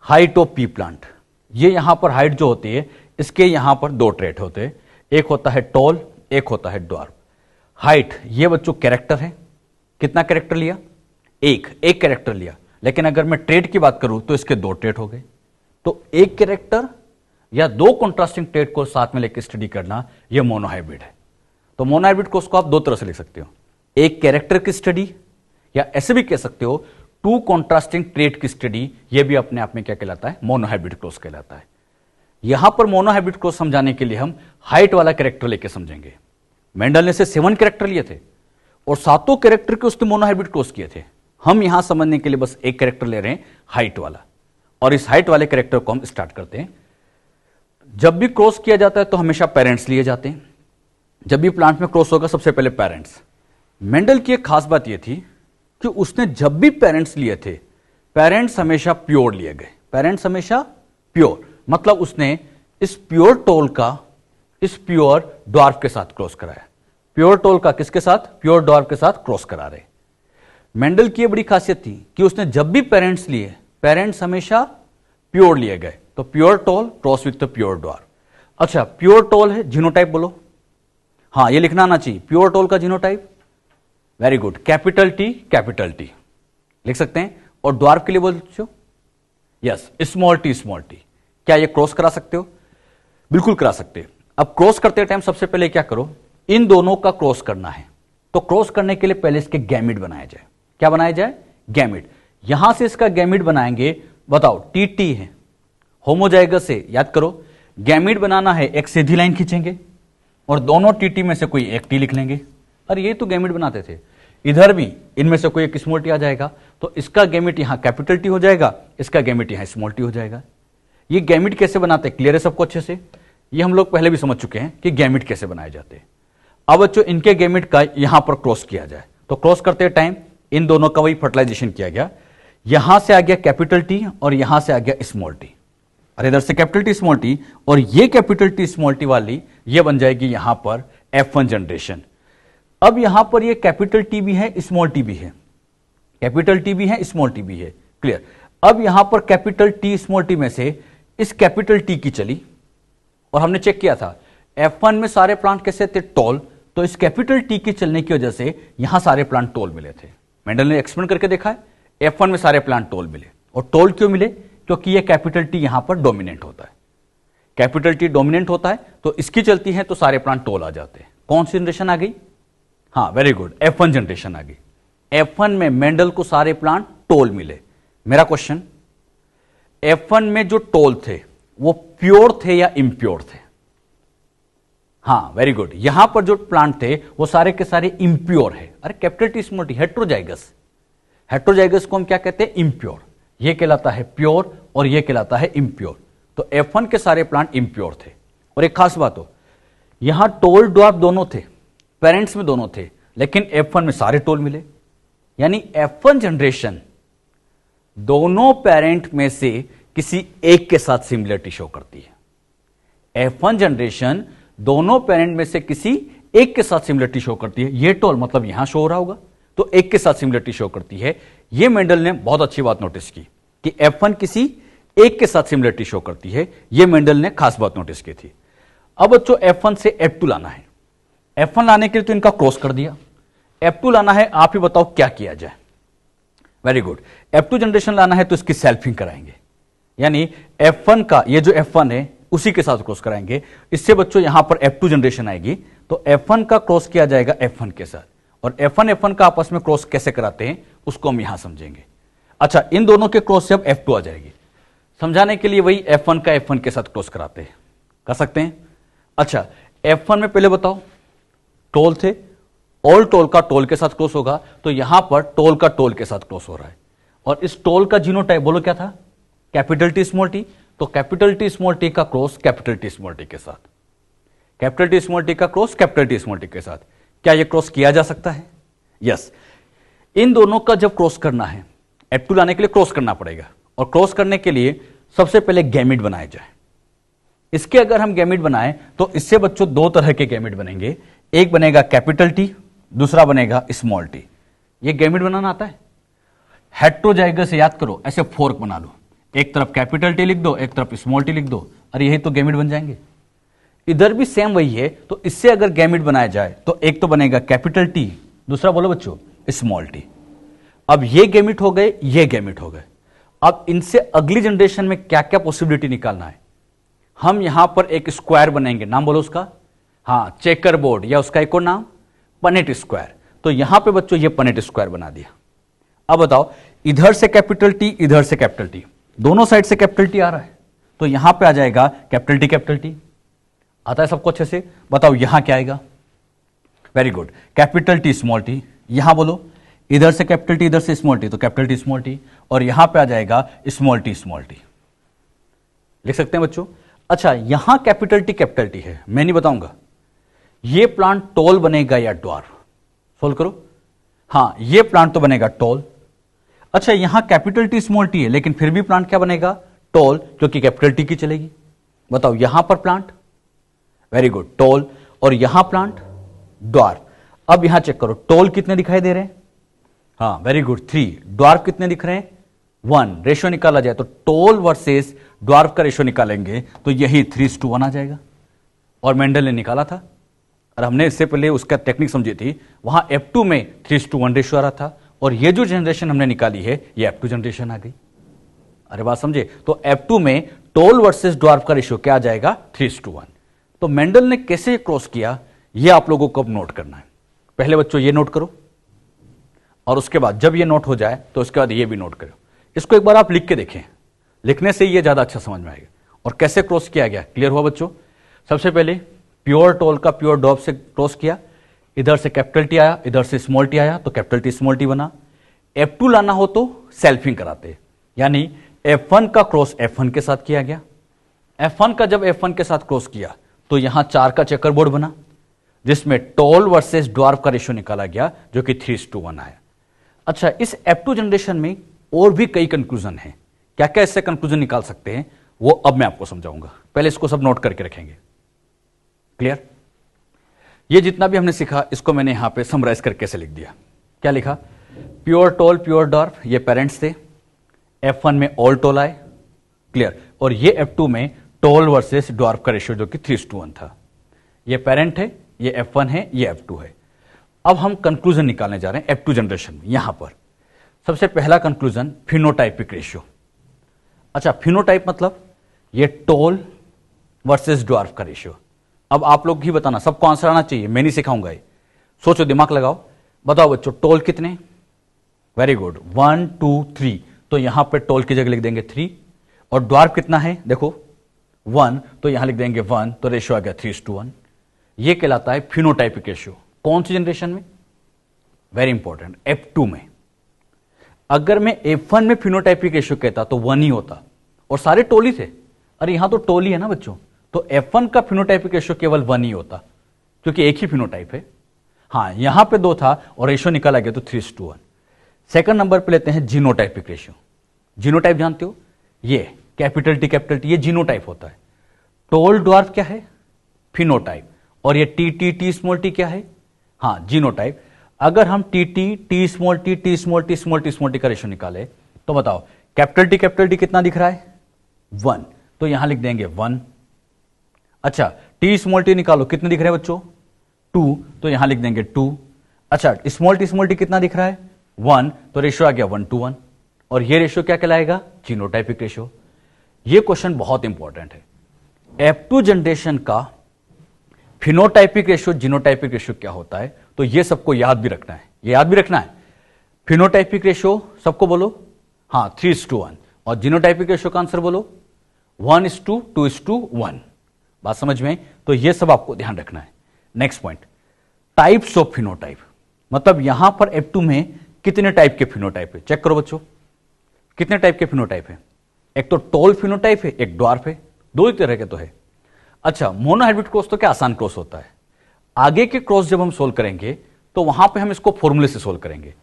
हाइट ऑफ पी प्लांट, ये यहां पर हाइट जो होती है इसके यहां पर 2 ट्रेड होते हैं, एक होता है टॉल, एक होता है ड्वार्फ। हाइट ये बच्चों कैरेक्टर है, कितना कैरेक्टर लिया? एक कैरेक्टर लिया। लेकिन अगर मैं ट्रेड की बात करूं तो इसके 2 ट्रेड हो गए। तो एक कैरेक्टर या 2 कॉन्ट्रास्टिंग ट्रेड को साथ में लेकर स्टडी करना, यह मोनोहाइब्रिड है। तो मोनोहाइब्रिड क्रॉस को आप 2 तरह से लिख सकते हो, एक कैरेक्टर की स्टडी या ऐसे भी कह सकते हो 2 कॉन्ट्रास्टिंग ट्रेड की स्टडी। यह भी अपने आप में क्या कहलाता है? मोनोहाइब्रिड क्रॉस कहलाता है। यहां पर मोनोहाइब्रिड क्रॉस समझाने के लिए हम हाइट वाला कैरेक्टर लेकर समझेंगे। मेंडल ने से 7 कैरेक्टर लिए थे और 7 कैरेक्टर के उसने मोनोहाइब्रिड क्रॉस किए थे। हम यहां समझने के लिए बस एक कैरेक्टर ले रहे हैं, हाइट वाला, और इस हाइट वाले कैरेक्टर को हम स्टार्ट करते हैं। जब भी क्रॉस किया जाता है तो हमेशा पेरेंट्स लिए जाते हैं। जब भी प्लांट में क्रॉस होगा सबसे पहले पेरेंट्स। मेंडल की एक खास बात यह थी कि उसने जब भी पेरेंट्स लिए थे, पेरेंट्स हमेशा प्योर लिए गए। पेरेंट्स हमेशा प्योर, मतलब उसने इस प्योर टोल का इस प्योर ड्वार्फ के साथ क्रॉस कराया। प्योर टोल का किसके साथ? प्योर ड्वार्फ के साथ क्रॉस करा रहे। मेंडल की यह बड़ी खासियत थी कि उसने जब भी पेरेंट्स लिए, पेरेंट्स हमेशा प्योर लिए गए। तो pure toll cross with the pure dwarf. अच्छा, प्योर टोल है, जीनोटाइप बोलो। हां, ये लिखना आना चाहिए, प्योर टोल का genotype. Very good, capital T लिख सकते हैं। और ड्वार्फ के लिए बोलते यस, स्मॉल टी। क्या ये क्रॉस करा सकते हो? बिल्कुल करा सकते हो। अब क्रॉस करते टाइम सबसे पहले क्या करो, इन दोनों का क्रॉस करना है। तो क्रॉस करने के लिए पहले इसके गैमिड बनाया जाए। क्या बनाया जाए? गैमिड। यहां से इसका गैमिड बनाएंगे, बताओ, टी है, होमोजाइगस से याद करो। गैमिड बनाना है, एक सीधी लाइन खींचेंगे और दोनों टी में से कोई एक टी लिख लेंगे। अरे ये तो गैमिड बनाते थे, इधर भी इनमें से कोई एक स्मॉल टी आ जाएगा, तो इसका गैमिड यहां कैपिटल टी हो जाएगा, इसका गैमिड यहां स्मॉल टी हो जाएगा। ये गैमिड कैसे बनाते हैं, क्लियर है सबको अच्छे से? ये हम लोग पहले भी समझ चुके हैं कि गैमिड कैसे बनाए जाते हैं। अब बच्चों इनके गैमिड का यहां पर क्रॉस किया जाए, तो क्रॉस करते टाइम इन दोनों का वही फर्टिलाइजेशन किया गया। यहां से आ गया कैपिटल टी और यहां से आ गया स्मॉल टी, और इधर से कैपिटल टी स्मॉल टी, और ये कैपिटल टी स्मॉल टी वाली ये बन जाएगी यहां पर F1 जनरेशन। अब यहां पर ये कैपिटल टी भी है, स्मॉल टी भी है, कैपिटल टी भी है, स्मॉल टी भी है, क्लियर। अब यहां पर कैपिटल टी स्मॉल टी में से इस कैपिटल टी की चली, और हमने चेक किया था F1 में सारे प्लांट कैसे थे? टॉल। तो इस कैपिटल टी के चलने की वजह से यहां सारे प्लांट टॉल मिले थे। मेंडल ने एक्सपेरिमेंट करके देखा है, F1 में सारे प्लांट टॉल मिले। और टॉल क्यों मिले? क्योंकि यह कैपिटल टी यहां पर डोमिनेंट होता है। कैपिटल टी डोमिनेंट होता है तो इसकी चलती है तो सारे प्लांट टॉल आ जाते हैं। कौन सी जनरेशन आ गई? हाँ, वेरी गुड, F1 जनरेशन आ गई। F1 में मेंडल को सारे प्लांट टॉल मिले। मेरा क्वेश्चन, F1 में जो टॉल थे वो प्योर थे या इम्प्योर थे? हाँ, वेरी गुड, यहां पर जो प्लांट थे वो सारे के सारे इम्प्योर है। अरे capital T small T, heterozygous. Heterozygous को हम क्या कहते हैं? इम्प्योर। ये कहलाता है प्योर और ये कहलाता है इम्प्योर। तो F1 के सारे प्लांट इम्प्योर थे। और एक खास बात हो, यहां टोल ड्वार्फ दोनों थे, पेरेंट्स में दोनों थे, लेकिन F1 में सारे टोल मिले। यानी F1 जनरेशन दोनों पेरेंट में से किसी एक के साथ सिमिलरिटी शो करती है। F1 जनरेशन दोनों पेरेंट में से किसी एक के साथ सिमिलरिटी शो करती है। ये टोल मतलब यहां शो हो रहा होगा, तो एक के साथ सिमिलरिटी शो करती है। ये मेंडल ने बहुत अच्छी बात नोटिस की कि F1 किसी एक के साथ सिमिलरिटी शो करती है। ये मेंडल ने खास बात नोटिस की थी। अब बच्चों F1 से F2 लाना है। F1 लाने के लिए तो इनका क्रॉस कर दिया, F2 लाना है, आप ही बताओ क्या किया जाए। वेरी गुड, F2 जनरेशन लाना है तो इसकी सेल्फिंग कराएंगे, यानी F1 का ये जो F1 है उसी के साथ क्रॉस कराएंगे। इससे बच्चों यहां पर F2 जनरेशन आएगी, तो F1 का क्रॉस किया जाएगा F1 के साथ। और F1 का आपस में क्रॉस कैसे कराते हैं उसको हम यहां समझेंगे। अच्छा, इन दोनों के क्रॉस से अब F2 आ जाएगी। समझाने के लिए वही F1 का F1 के साथ क्रॉस कराते हैं, कर सकते हैं। अच्छा, F1 में पहले बताओ टोल थे, ऑल टोल का टोल के साथ क्रॉस होगा, तो यहां पर टोल का टोल के साथ क्रॉस हो रहा है। और इस टोल का जीनोटाइप बोलो क्या था? Capital T small T. तो कैपिटल टी स्मॉल टी का cross capital T small T के साथ, कैपिटल टी स्मॉल टी का cross capital T small T के साथ। क्या यह क्रॉस किया जा सकता है? यस। इन दोनों का जब क्रॉस करना है, F2 लाने के लिए क्रॉस करना पड़ेगा, और क्रॉस करने के लिए सबसे पहले गैमिट बनाए जाए। इसके अगर हम गैमिट बनाएं तो इससे बच्चों दो तरह के गैमिट बनेंगे, एक बनेगा कैपिटल टी, दूसरा बनेगा स्मॉल टी। ये गैमिट बनाना आता है? हेट्रोजाइगस से याद करो, ऐसे फोर्क बना लो, एक तरफ कैपिटल टी लिख दो, एक तरफ स्मॉल टी लिख दो, अरे यही तो गैमिट बन जाएंगे। इधर भी सेम वही है, तो इससे अगर गैमिट बनाया जाए तो एक तो बनेगा कैपिटल टी, दूसरा बोलो बच्चों स्मॉल टी। अब ये गैमिट हो गए, ये गैमिट हो गए। अब इनसे अगली जनरेशन में क्या क्या पॉसिबिलिटी निकालना है? हम यहां पर एक स्क्वायर बनाएंगे, नाम बोलो उसका, हां चेकर बोर्ड, या उसका एक और नाम पनेट स्क्वायर। तो यहां पे बच्चों ये पनेट स्क्वायर बना दिया। अब बताओ, इधर से कैपिटल टी, इधर से कैपिटल टी, दोनों साइड से कैपिटल टी आ रहा है, तो यहां पे आ जाएगा कैपिटल टी। आता है सबको अच्छे से? बताओ यहां क्या आएगा? Very good, capital T small T. यहां बोलो, इधर से कैपिटल टी, इधर से स्मॉल टी, तो कैपिटल टी स्मॉल टी, और यहां पे आ जाएगा स्मॉल टी। लिख सकते हैं बच्चों? अच्छा, यहां कैपिटल टी है, मैं नहीं बताऊंगा ये प्लांट टॉल बनेगा या ड्वार्फ। सोल्व करो। हां, ये प्लांट तो बनेगा टॉल। अच्छा, यहां कैपिटल टी स्मॉल टी है, लेकिन फिर भी प्लांट क्या बनेगा? टॉल, क्योंकि कैपिटल टी की चलेगी। बताओ यहां पर प्लांट, वेरी गुड, टॉल, और यहां प्लांट ड्वार्फ। अब यहां चेक करो, टॉल कितने दिखाई दे रहे हैं? हाँ वेरी गुड, 3। ड्वार्फ कितने दिख रहे हैं? 1। रेशियो निकाला जाए तो टॉल वर्सेस ड्वार्फ का रेशियो निकालेंगे तो यही 3:1 आ जाएगा, और मेंडल ने निकाला था। और हमने इससे पहले उसका टेक्निक समझी थी, वहां F2 में 3:1 रेशियो आ रहा था, और ये जो जनरेशन हमने निकाली है ये F2 जनरेशन आ गई। अरे बात समझे? तो F2 में टॉल वर्सेस ड्वार्फ का रेशियो क्या आ जाएगा? 3:1। तो मेंडल ने कैसे क्रॉस किया ये आप लोगों को अब नोट करना है। पहले बच्चों ये नोट करो, और उसके बाद जब ये नोट हो जाए तो उसके बाद ये भी नोट करो। इसको एक बार आप लिख के देखें, लिखने से ये ज्यादा अच्छा समझ में आएगा। और कैसे क्रॉस किया गया, क्लियर हुआ बच्चों? सबसे पहले प्योर टोल का प्योर ड्वार्फ से क्रॉस किया, इधर से कैपिटल टी आया, इधर से स्मॉल टी आया, तो कैपिटल टी स्मॉल टी बना। F2 लाना हो तो सेल्फिंग कराते, यानी F1 का क्रॉस F1 के साथ किया गया। F1 का जब F1 के साथ क्रॉस किया तो यहां 4 का चेकर बोर्ड बना, जिसमें टॉल वर्सेस ड्वार्फ का रेशियो निकाला गया, जो कि 3:1 आया। अच्छा, इस F2 जनरेशन में और भी कई कंक्लूजन हैं। क्या क्या इससे कंक्लूजन निकाल सकते हैं वो अब मैं आपको समझाऊंगा। पहले इसको सब नोट करके रखेंगे, क्लियर? ये जितना भी हमने सीखा इसको मैंने यहां पे समराइज करके कैसे लिख दिया। क्या लिखा? प्योर टोल प्योर ड्वार्फ ये पेरेंट्स थे, F1 में ऑल टोल आए, क्लियर, और ये F2 में टोल वर्सेस ड्वार्फ का रेशियो जो कि 3:1 था। ये पेरेंट है, ये F1 है, ये F2 है। अब हम कंक्लूजन निकालने जा रहे हैं F2 जनरेशन में। यहां पर सबसे पहला कंक्लूजन फिनोटाइपिक रेशियो। अच्छा, फिनोटाइप मतलब ये टोल वर्सेस ड्वार्फ का रेशियो। अब आप लोग ही बताना, सबको आंसर आना चाहिए, मैं नहीं सिखाऊंगा ये। सोचो, दिमाग लगाओ, बताओ बच्चों टोल कितने? Very good, 1 2 3। तो यहां पर टोल की जगह लिख देंगे 3, और ड्वार्फ कितना है देखो 1, तो यहां लिख देंगे 1, तो रेशियो आ गया 3:1। ये कहलाता है फिनोटाइपिक रेशियो। कौन सी जनरेशन में? वेरी इंपॉर्टेंट, F2 में। अगर मैं F1 में फिनोटाइपिक रेशियो कहता तो 1 ही होता और सारे टोल ही थे। अरे यहां तो टोल ही है ना बच्चों, तो F1 का फिनोटाइपिक रेशियो केवल 1 ही होता क्योंकि एक ही फिनोटाइप है। हाँ, यहां पे 2 था और रेशियो निकाला गया तो 3:1। सेकंड नंबर पे लेते हैं जीनोटाइपिक रेशियो। जीनोटाइप जानते हो, ये कैपिटल टी कैपिटल टी, ये जीनोटाइप होता है। टोल ड्वार्फ क्या है? फिनोटाइप। और ये T T T small T क्या है? हाँ, जीनोटाइप। अगर हम T T T small T T small T small T small T का रेशियो निकाले तो बताओ कैपिटल टी कितना दिख रहा है? 1, तो यहां लिख देंगे 1। अच्छा, टी स्मॉल टी निकालो, कितने दिख रहे हैं बच्चों? 2, तो यहां लिख देंगे 2। अच्छा, स्मॉल टी कितना दिख रहा है? 1, तो रेशियो आ गया 1:1। और ये रेशियो क्या कहलाएगा? Genotypic ratio. ये क्वेश्चन बहुत इंपॉर्टेंट है। F2 जनरेशन का फिनोटाइपिक रेशियो जीनोटाइपिक रेशियो क्या होता है, तो ये सबको याद भी रखना है। ये याद भी रखना है। फिनोटाइपिक रेशियो सबको बोलो, हाँ 3:1। और जीनोटाइपिक रेशियो का आंसर बोलो 1:2:1। बात समझ में? तो ये सब आपको ध्यान रखना है। Next point, types of phenotype. मतलब यहां पर F2 में कितने टाइप के फिनोटाइप है? चेक करो बच्चों, कितने टाइप के फिनोटाइप है? एक तो टॉल फिनोटाइप है, एक ड्वार्फ है, 2 ही तरह के तो है। अच्छा, मोनोहाइब्रिड क्रॉस तो क्या आसान क्रॉस होता है। आगे के क्रॉस जब हम सोल्व करेंगे तो वहां पे हम इसको फॉर्मूले से सोल्व करेंगे।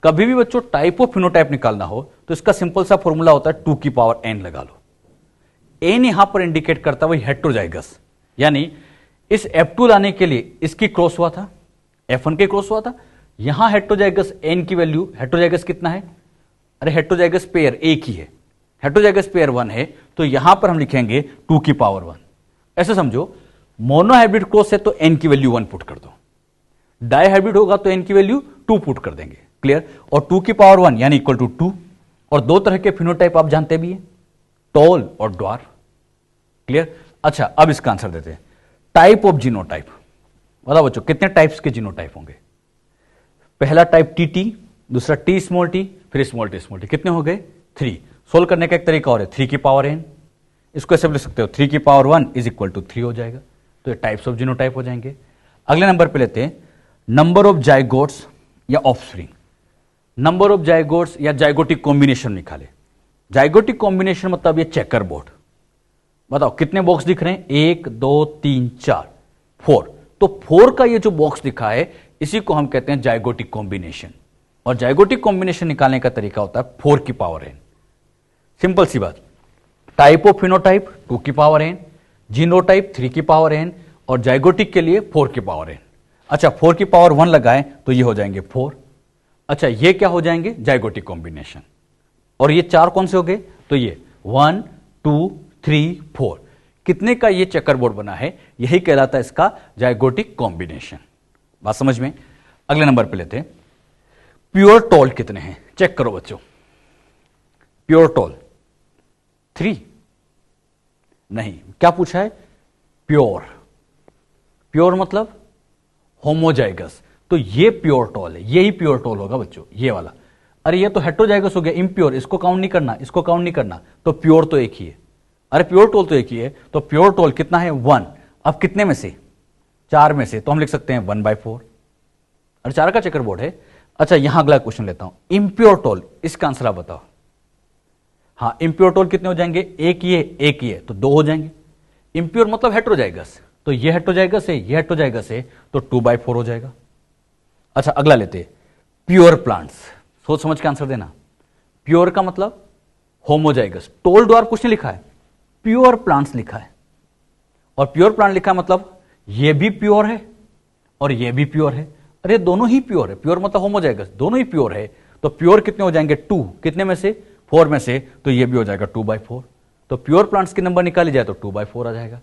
कभी भी बच्चों टाइप ऑफ फिनोटाइप निकालना हो तो इसका सिंपल सा फॉर्मूला होता है 2n लगा लो। n यहां पर इंडिकेट करता है वही हेट्रोजाइगस, यानी इस F2 लाने के लिए इसकी क्रॉस हुआ था, F1 के क्रॉस हुआ था। यहां हेट्रोजाइगस n की वैल्यू, हेट्रोजाइगस कितना है? अरे हेट्रोजाइगस पेयर एक ही है, हेट्रोजाइगस पेयर 1 है, तो यहां पर हम लिखेंगे 2 ऐसे समझो। मोनोहाइब्रिड क्रॉस है तो n की वैल्यू 1 पुट कर दो, डाइहाइब्रिड होगा तो n की वैल्यू 2 पुट कर देंगे। क्लियर? और 2 यानी इक्वल टू 2। और 2 तरह के फिनोटाइप आप जानते भी हैं, टॉल और ड्वार्फ। क्लियर? अच्छा, अब इसका आंसर देते हैं। Type of genotype. बताओ बच्चों कितने टाइप्स के जीनोटाइप होंगे? पहला टाइप टी, दूसरा टी स्मॉल टी, फिर स्मॉल टी। कितने हो गए? 3। सोल्व करने का एक तरीका और है 3n। इसको ऐसे लिख सकते हो 3 इज इक्वल टू 3 हो जाएगा। तो ये टाइप्स ऑफ जीनोटाइप हो जाएंगे। अगले नंबर पे लेते हैं नंबर ऑफ जाइगोट्स या ऑफस्प्रिंग। नंबर ऑफ जाइगोट्स या जाइगोटिक कॉम्बिनेशन निकाले। जाइगोटिक कॉम्बिनेशन मतलब ये चेकर बोर्ड। बताओ कितने बॉक्स दिख रहे हैं? 1 2 3 4 4। तो 4 का ये जो बॉक्स दिखा है इसी को हम कहते हैं जाइगोटिक कॉम्बिनेशन। और जाइगोटिक कॉम्बिनेशन निकालने का तरीका होता है 4n। सिंपल सी बात। Type of phenotype 2n, genotype 3n और जाइगोटिक के लिए 4n। अच्छा, 4 लगाएं तो ये हो जाएंगे 4। अच्छा, ये क्या हो जाएंगे? Zygotic combination. और ये 4 कौन से हो गए? तो ये 1 2 3 4। कितने का ये चेकर बोर्ड बना है? यही कहलाता है इसका जाइगोटिक कॉम्बिनेशन। बात समझ में? अगले नंबर पे लेते हैं प्योर टॉल कितने हैं? चेक करो बच्चों। प्योर टॉल 3 नहीं, क्या पूछा है? प्योर। प्योर मतलब होमोजाइगस, तो ये प्योर टॉल है, यही प्योर टॉल होगा बच्चों, ये वाला। अरे ये तो हेट्रोजाइगस हो गया, इम्प्योर, इसको काउंट नहीं करना, इसको काउंट नहीं करना, तो प्योर तो एक ही है। अरे प्योर टॉल तो एक ही है, तो प्योर टॉल कितना है? 1। अब कितने में से? 4 में से, तो हम लिख सकते हैं 1/4। अरे 4 का चेकर बोर्ड है। अच्छा, यहां अगला क्वेश्चन लेता हूं, इम्प्योर टॉल, इसका आंसर आप बताओ। हाँ, इम्प्योर टोल कितने हो जाएंगे? एक ही है तो 2 हो जाएंगे। इम्प्योर मतलब हेट्रोजाइगस, तो ये हेट्रोजाइगस है, ये हेट्रोजाइगस है, तो 2/4 हो जाएगा। अच्छा, अगला लेते हैं प्योर प्लांट्स। सोच समझ के आंसर देना। प्योर का मतलब होमोजाइगस। टोल ड्वार्फ कुछ नहीं लिखा है, प्योर प्लांट्स लिखा है। और प्योर प्लांट लिखा मतलब ये भी प्योर है और ये भी प्योर है। अरे दोनों ही प्योर है, प्योर मतलब होमोजाइगस, दोनों ही प्योर है। तो प्योर कितने हो जाएंगे? 2। कितने में से? 4 में से, तो ये भी हो जाएगा 2/4। तो प्योर प्लांट्स के नंबर निकाली जाए तो 2/4 आ जाएगा।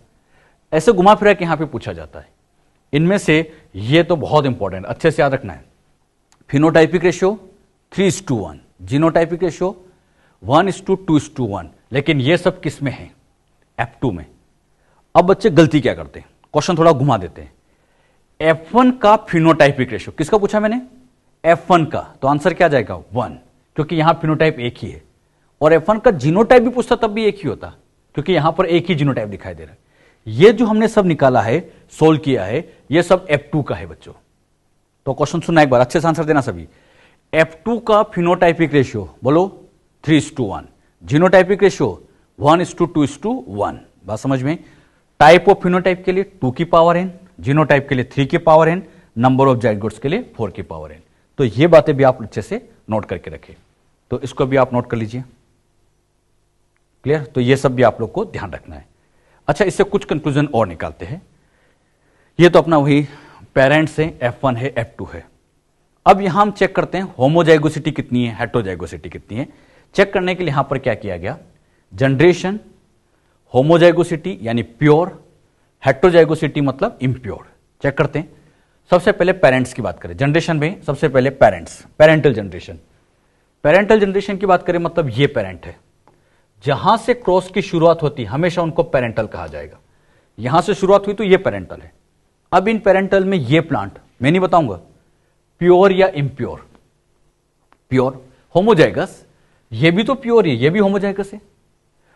ऐसे घुमा फिरा के यहां पे पूछा जाता है। इनमें से ये तो बहुत इंपॉर्टेंट, अच्छे से याद रखना है। Phenotypic ratio 3:1, genotypic ratio 1:2:1। लेकिन ये सब किस में है? F2 में। अब बच्चे गलती क्या करते हैं? क्वेश्चन थोड़ा घुमा देते हैं। F1 का फिनोटाइपिक रेशियो किसका पूछा मैंने? F1 का, तो आंसर क्या जाएगा? 1, क्योंकि यहां फिनोटाइप एक ही है। और F1 का जीनोटाइप भी पूछता तब भी एक ही होता, क्योंकि यहां पर एक ही जीनोटाइप दिखाई दे रहा है। ये जो हमने सब निकाला है, सोल्व किया है, ये सब F2 का है बच्चों। तो क्वेश्चन सुनना एक बार, अच्छे से आंसर देना सभी। F2 का फिनोटाइपिक रेशियो बोलो 3:1, जीनोटाइपिक रेशियो 1:2:1। बात समझ में? टाइप ऑफ फिनोटाइप के लिए 2 की पावर n, जीनोटाइप के लिए 3 की power n, number of zygotes के लिए 4 की पावर n। तो ये बातें भी आप अच्छे से नोट करके रखें, तो इसको भी आप नोट कर लीजिए। क्लियर? तो ये सब भी आप लोग को ध्यान रखना है। अच्छा, इससे कुछ कंक्लूजन और निकालते हैं। ये तो अपना वही पेरेंट्स है, F1 है, F2 है। अब यहां हम चेक करते हैं होमोजाइगोसिटी कितनी है, हेटेरोजाइगोसिटी कितनी है। चेक करने के लिए यहां पर क्या किया गया, जनरेशन, होमोजाइगोसिटी यानी प्योर, हेटेरोजाइगोसिटी मतलब इम्प्योर। चेक करते हैं। सबसे पहले पेरेंट्स की बात करें, जनरेशन में सबसे पहले parents, parental generation. Parental generation की बात करें मतलब ये पेरेंट है, जहां से क्रॉस की शुरुआत होती है हमेशा उनको पेरेंटल कहा जाएगा। यहां से शुरुआत हुई तो ये पेरेंटल है। अब इन पेरेंटल में ये प्लांट मैं नहीं बताऊंगा प्योर या इम्प्योर। प्योर होमोजाइगस, ये भी तो प्योर है, ये भी होमोजाइगस है,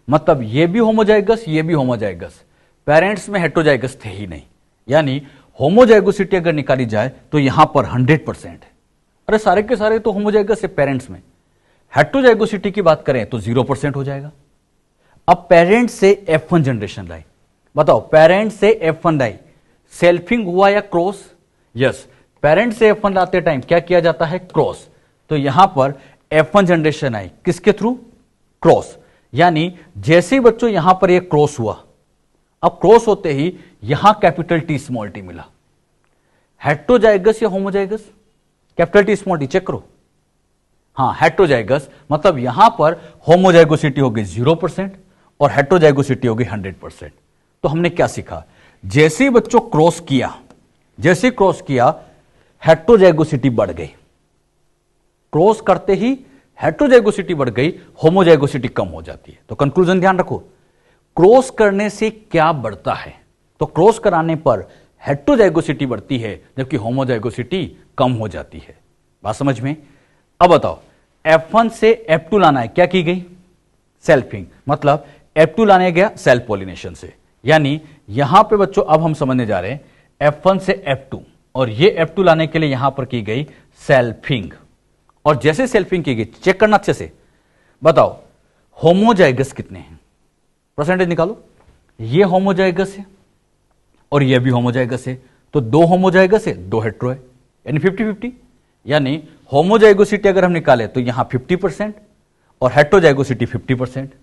मतलब ये भी होमोजाइगस, ये भी होमोजाइगस। पेरेंट्स में हेटेरोजाइगस थे ही नहीं, यानी होमोजाइगोसिटी अगर निकाली जाए तो यहां पर 100% है। अरे सारे के सारे तो होमोजाइगस है पेरेंट्स में। हेटेरोजाइगोसिटी की बात करें तो 0% हो जाएगा। अब पेरेंट्स से F1 जनरेशन लाई, बताओ पेरेंट्स से F1 लाई, सेल्फिंग हुआ या क्रॉस? यस, पेरेंट्स से F1 लाते टाइम क्या किया जाता है, क्रॉस। तो यहां पर F1 जनरेशन आई किसके थ्रू, क्रॉस। यानी जैसे ही बच्चों यहां पर एक क्रॉस हुआ, अब क्रॉस होते ही यहां कैपिटल टी स्मॉल टी मिला। हेटेरोजाइगस या homozygous, capital T small T check करो। हाँ, हेटेरोजाइगस मतलब यहां पर होमोजाइगोसिटी हो गई 0% और हेटेरोजाइगोसिटी हो गई 100%। तो हमने क्या सीखा, जैसे ही बच्चों क्रॉस किया, जैसे ही क्रॉस किया हेटेरोजाइगोसिटी बढ़ गई। क्रॉस करते ही हेटेरोजाइगोसिटी बढ़ गई, होमोजाइगोसिटी कम हो जाती है। तो कंक्लूजन ध्यान रखो, क्रॉस करने से क्या बढ़ता है, तो क्रॉस कराने पर हेटेरोजाइगोसिटी बढ़ती है जबकि होमोजाइगोसिटी कम हो जाती है। बात समझ में? अब बताओ F1 से F2 लाना है, क्या की गई, सेल्फिंग, मतलब F2 लाने गया सेल्फ पॉलिनेशन से। यानी यहां पे बच्चों अब हम समझने जा रहे हैं F1 से F2, और ये F2 लाने के लिए यहां पर की गई सेल्फिंग। और जैसे सेल्फिंग की गई, चेक करना अच्छे से, बताओ होमोजाइगस कितने हैं, परसेंटेज निकालो। ये होमोजाइगस है और ये भी होमोजाइगस है, तो 2 होमोजाइगस है 2 हेटेरो है, यानी 50-50। यानी होमोजाइगोसिटी अगर हम निकाले तो यहां 50% और हेटेरोजाइगोसिटी 50%।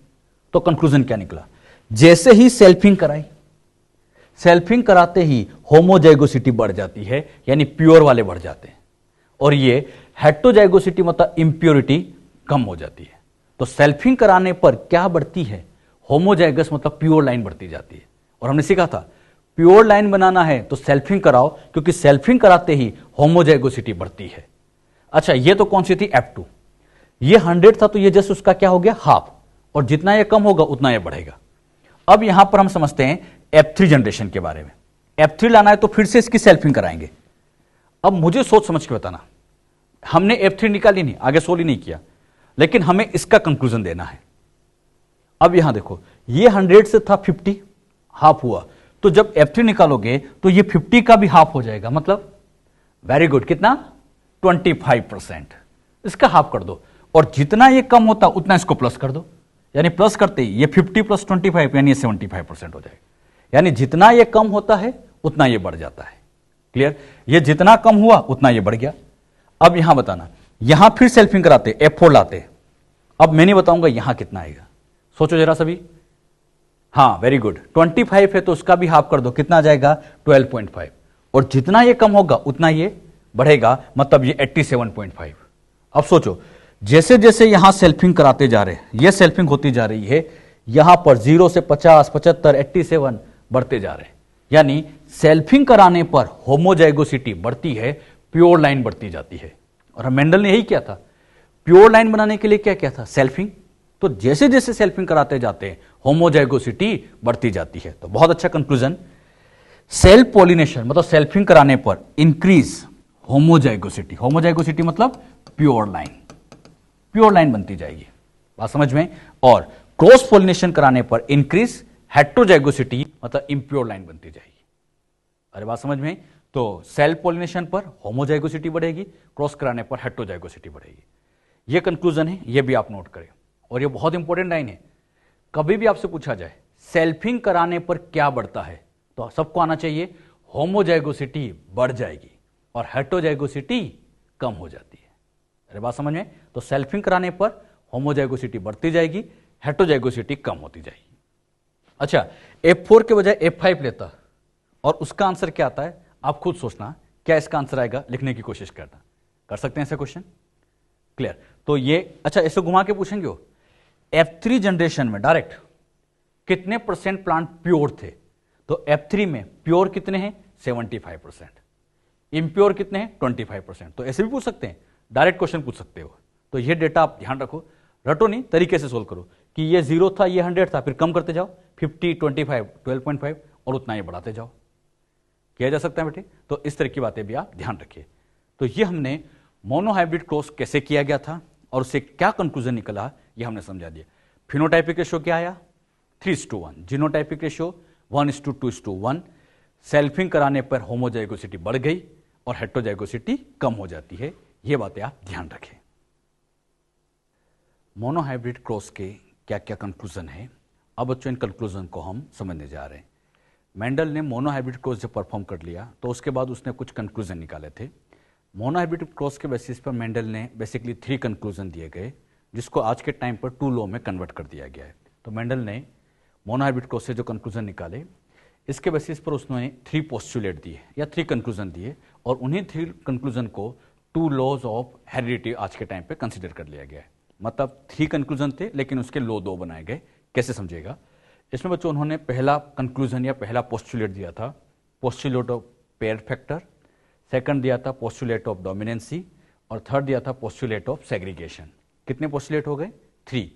तो कंक्लूजन क्या निकला, जैसे ही सेल्फिंग कराई, सेल्फिंग कराते ही होमोजाइगोसिटी बढ़ जाती है, यानी प्योर वाले बढ़ जाते हैं, और ये हेटेरोजाइगोसिटी मतलब इंप्योरिटी कम हो जाती है। तो सेल्फिंग कराने पर क्या बढ़ती है, होमोजाइगस मतलब प्योर लाइन बढ़ती जाती है। और हमने सीखा था प्योर लाइन बनाना है तो सेल्फिंग कराओ, क्योंकि सेल्फिंग कराते ही होमोजाइगोसिटी बढ़ती है। अच्छा, ये तो कौन सी थी, F2। ये 100 था तो ये जस्ट उसका क्या हो गया, हाफ, और जितना ये कम होगा उतना ये बढ़ेगा। अब यहां पर हम समझते हैं F3 जनरेशन के बारे में। F3 लाना है तो फिर से इसकी सेल्फिंग कराएंगे। अब मुझे सोच समझ के बताना, हमने F3 निकाली नहीं, आगे सोल्व ही नहीं किया, लेकिन हमें इसका कंक्लूजन देना है। अब यहां देखो, ये 100 से था 50, हाफ हुआ, तो जब F3 निकालोगे तो ये 50 का भी हाफ हो जाएगा, मतलब वेरी गुड, कितना, 25%। इसका हाफ कर दो, और जितना ये कम होता उतना इसको प्लस कर दो, यानी प्लस करते ही ये 50 + 25 यानी 75% हो जाएगा। यानी जितना ये कम होता है उतना ये बढ़ जाता है। क्लियर? ये जितना कम हुआ उतना ये बढ़ गया। अब यहां बताना, यहां फिर सेल्फिंग कराते, F4 लाते। अब मैं नहीं बताऊंगा यहां कितना आएगा, सोचो जरा सभी। हाँ, वेरी गुड, 25 है तो उसका भी हाफ कर दो, कितना आ जाएगा, 12.5, और जितना ये कम होगा उतना ये बढ़ेगा, मतलब ये 87.5। अब सोचो, जैसे जैसे यहां सेल्फिंग कराते जा रहे हैं, ये सेल्फिंग होती जा रही है, यहां पर 0 से 50, 75, 87 बढ़ते जा रहे हैं। यानी सेल्फिंग कराने पर होमोजाइगोसिटी बढ़ती है, प्योर लाइन बढ़ती जाती है। और मेंडल ने यही किया था, प्योर लाइन बनाने के लिए क्या किया था, सेल्फिंग। तो जैसे जैसे सेल्फिंग कराते जाते हैं होमोजाइगोसिटी बढ़ती जाती है। तो बहुत अच्छा कंक्लूजन, सेल्फ पॉलिनेशन मतलब सेल्फिंग कराने पर इंक्रीज होमोजाइगोसिटी। होमोजाइगोसिटी मतलब प्योर लाइन, प्योर लाइन बनती जाएगी। बात समझ में? और क्रॉस पॉलिनेशन कराने पर इंक्रीज हेटेरोजाइगोसिटी मतलब इम्प्योर लाइन बनती जाएगी। अरे बात समझ में? तो सेल्फ पॉलिनेशन पर होमोजाइगोसिटी बढ़ेगी, क्रॉस कराने पर हेटेरोजाइगोसिटी बढ़ेगी। ये कंक्लूजन है, ये भी आप नोट करें। और ये बहुत इंपॉर्टेंट लाइन है, कभी भी आपसे पूछा जाए सेल्फिंग कराने पर क्या बढ़ता है, तो सबको आना चाहिए होमोजाइगोसिटी बढ़ जाएगी और हेटेरोजाइगोसिटी कम हो जाती है। अरे बात समझ में? तो सेल्फिंग कराने पर होमोजाइगोसिटी बढ़ती जाएगी, हेटेरोजाइगोसिटी कम होती जाएगी। अच्छा, F4 के बजाय F5 लेता और उसका आंसर क्या आता है, आप खुद सोचना क्या इसका आंसर आएगा, लिखने की कोशिश करना। कर सकते हैं ऐसे क्वेश्चन? क्लियर? तो ये अच्छा, ऐसे घुमा के पूछेंगे हो F3 जनरेशन में डायरेक्ट कितने परसेंट प्लांट प्योर थे, तो F3 में प्योर कितने हैं 75%, इम्प्योर कितने हैं 25%। तो ऐसे भी पूछ सकते हैं, डायरेक्ट क्वेश्चन पूछ सकते हो। तो ये डेटा आप ध्यान रखो, रटो नहीं, तरीके से सोल्व करो कि ये 0 था, ये 100 था, फिर कम करते जाओ 50, 25, 12.5 और उतना ही बढ़ाते जाओ। किया जा सकता है बेटे? तो इस तरह की बातें भी आप ध्यान रखिए। तो ये हमने मोनोहाइब्रिड क्रॉस कैसे किया गया था और उससे क्या कंक्लूजन निकला, ये हमने समझा दिया। फिनोटाइपिक रेशियो क्या आया 3:1, जीनोटाइपिक रेशियो 1:2:1, सेल्फिंग कराने पर होमोजाइगोसिटी बढ़ गई और हेटेरोजाइगोसिटी कम हो जाती है। ये बातें आप ध्यान रखें। मोनोहाइब्रिड क्रॉस के क्या क्या कंक्लूजन है, अब बच्चों इन कंक्लूजन को हम समझने जा रहे हैं। मेंडल ने मोनोहाइब्रिड क्रॉस जब परफॉर्म कर लिया तो उसके बाद उसने कुछ कंक्लूजन निकाले थे। मोनोहाइब्रिड क्रॉस के बेसिस पर मेंडल ने बेसिकली 3 कंक्लूजन दिए गए, जिसको आज के टाइम पर 2 लॉ में कन्वर्ट कर दिया गया है। तो मेंडल ने मोनोहाइब्रिड क्रॉस से जो कंक्लूजन निकाले, इसके बेसिस पर उसने 3 पोस्टुलेट दिए या 3 कंक्लूजन दिए, और उन्हीं 3 कंक्लूजन को 2 लॉज ऑफ हेरिडिटी आज के टाइम पे कंसीडर कर लिया गया है। मतलब 3 कंक्लूजन थे लेकिन उसके लॉ 2 बनाए गए। कैसे समझेगा? इसमें बच्चों उन्होंने पहला कंक्लूजन या पहला पोस्टुलेट दिया था postulate of pair factor, second दिया था पोस्टुलेट ऑफ डोमिनेंसी, और थर्ड दिया था पोस्टुलेट ऑफ सेग्रीगेशन। कितने पोस्टुलेट हो गए? 3।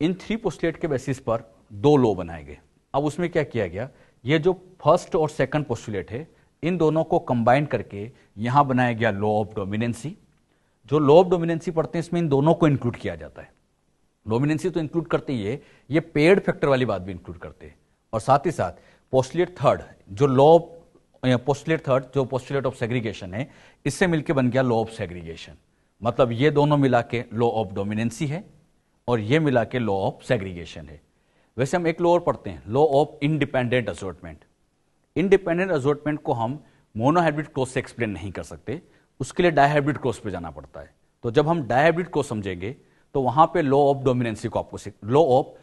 इन 3 पोस्टुलेट के बेसिस पर 2 लॉ बनाए गए। अब उसमें क्या किया गया, ये जो फर्स्ट और सेकंड पोस्टुलेट है, इन दोनों को कंबाइन करके यहां बनाया गया लॉ ऑफ डोमिनेंसी। जो लॉ ऑफ डोमिनेंसी पढ़ते हैं, इसमें इन दोनों को इंक्लूड किया जाता है। डोमिनेंसी तो इंक्लूड करते ही है, ये पेयर्ड फैक्टर वाली बात भी इंक्लूड करते हैं। और साथ ही साथ पोस्टुलेट थर्ड, जो लॉ पोस्टुलेट थर्ड जो पोस्टुलेट ऑफ सेग्रीगेशन है, इससे मिलकर बन गया लॉ ऑफ सेग्रीगेशन। मतलब ये दोनों मिला के लॉ ऑफ डोमिनेंसी है और ये मिला के लॉ ऑफ सेग्रीगेशन है। वैसे हम एक लॉ और पढ़ते हैं, law of independent assortment. Independent assortment को हम मोनोहाइब्रिड क्रॉस से एक्सप्लेन नहीं कर सकते, उसके लिए डायहाइब्रिड क्रॉस पे जाना पड़ता है। तो जब हम डायहाइब्रिड को समझेंगे तो वहां पे लॉ ऑफ डोमिनेंसी को आपको, लॉ ऑफ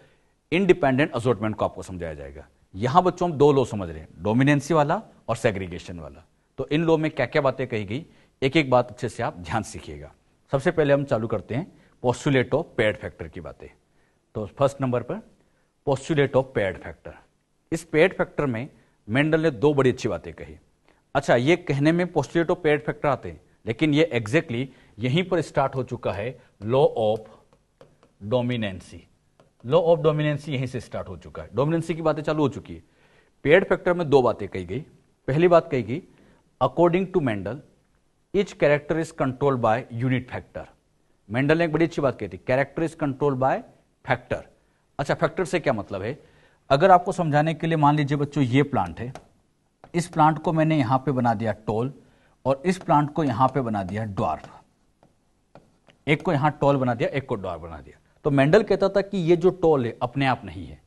इंडिपेंडेंट असॉर्टमेंट को आपको समझाया जाएगा। यहां बच्चों हम 2 लॉ समझ रहे हैं, डोमिनेंसी वाला और सेग्रीगेशन वाला। तो इन लॉ में क्या क्या बातें कही गई, एक एक बात अच्छे से आप ध्यान सीखिएगा। सबसे पहले हम चालू करते हैं पोस्टुलेट ऑफ पेयर्ड फैक्टर की बातें। तो फर्स्ट नंबर पर पोस्टुलेट ऑफ पेयर्ड फैक्टर। इस पेयर्ड फैक्टर में मेंडल ने 2 बड़ी अच्छी बातें कही। अच्छा, ये कहने में पोस्टुलेट ऑफ पेयर्ड फैक्टर आते हैं, लेकिन ये एग्जैक्टली यहीं पर स्टार्ट हो चुका है law of dominancy. Law of dominancy यहीं से स्टार्ट हो चुका है, डोमिनेंसी की बातें चालू हो चुकी है। पेयर्ड फैक्टर में 2 बातें कही गई। पहली बात कही गई, according to Mendel each character is controlled by unit factor. Mendel ने एक बड़ी अच्छी बात कही थी, character is controlled by factor. अच्छा, फैक्टर से क्या मतलब है? अगर आपको समझाने के लिए, मान लीजिए बच्चों ये प्लांट है, इस प्लांट को मैंने यहां पे बना दिया टॉल और इस प्लांट को यहां पे बना दिया ड्वार्फ। एक को यहां टॉल बना दिया, एक को ड्वार्फ बना दिया। तो मेंडल कहता था कि ये जो टॉल है अपने आप नहीं है,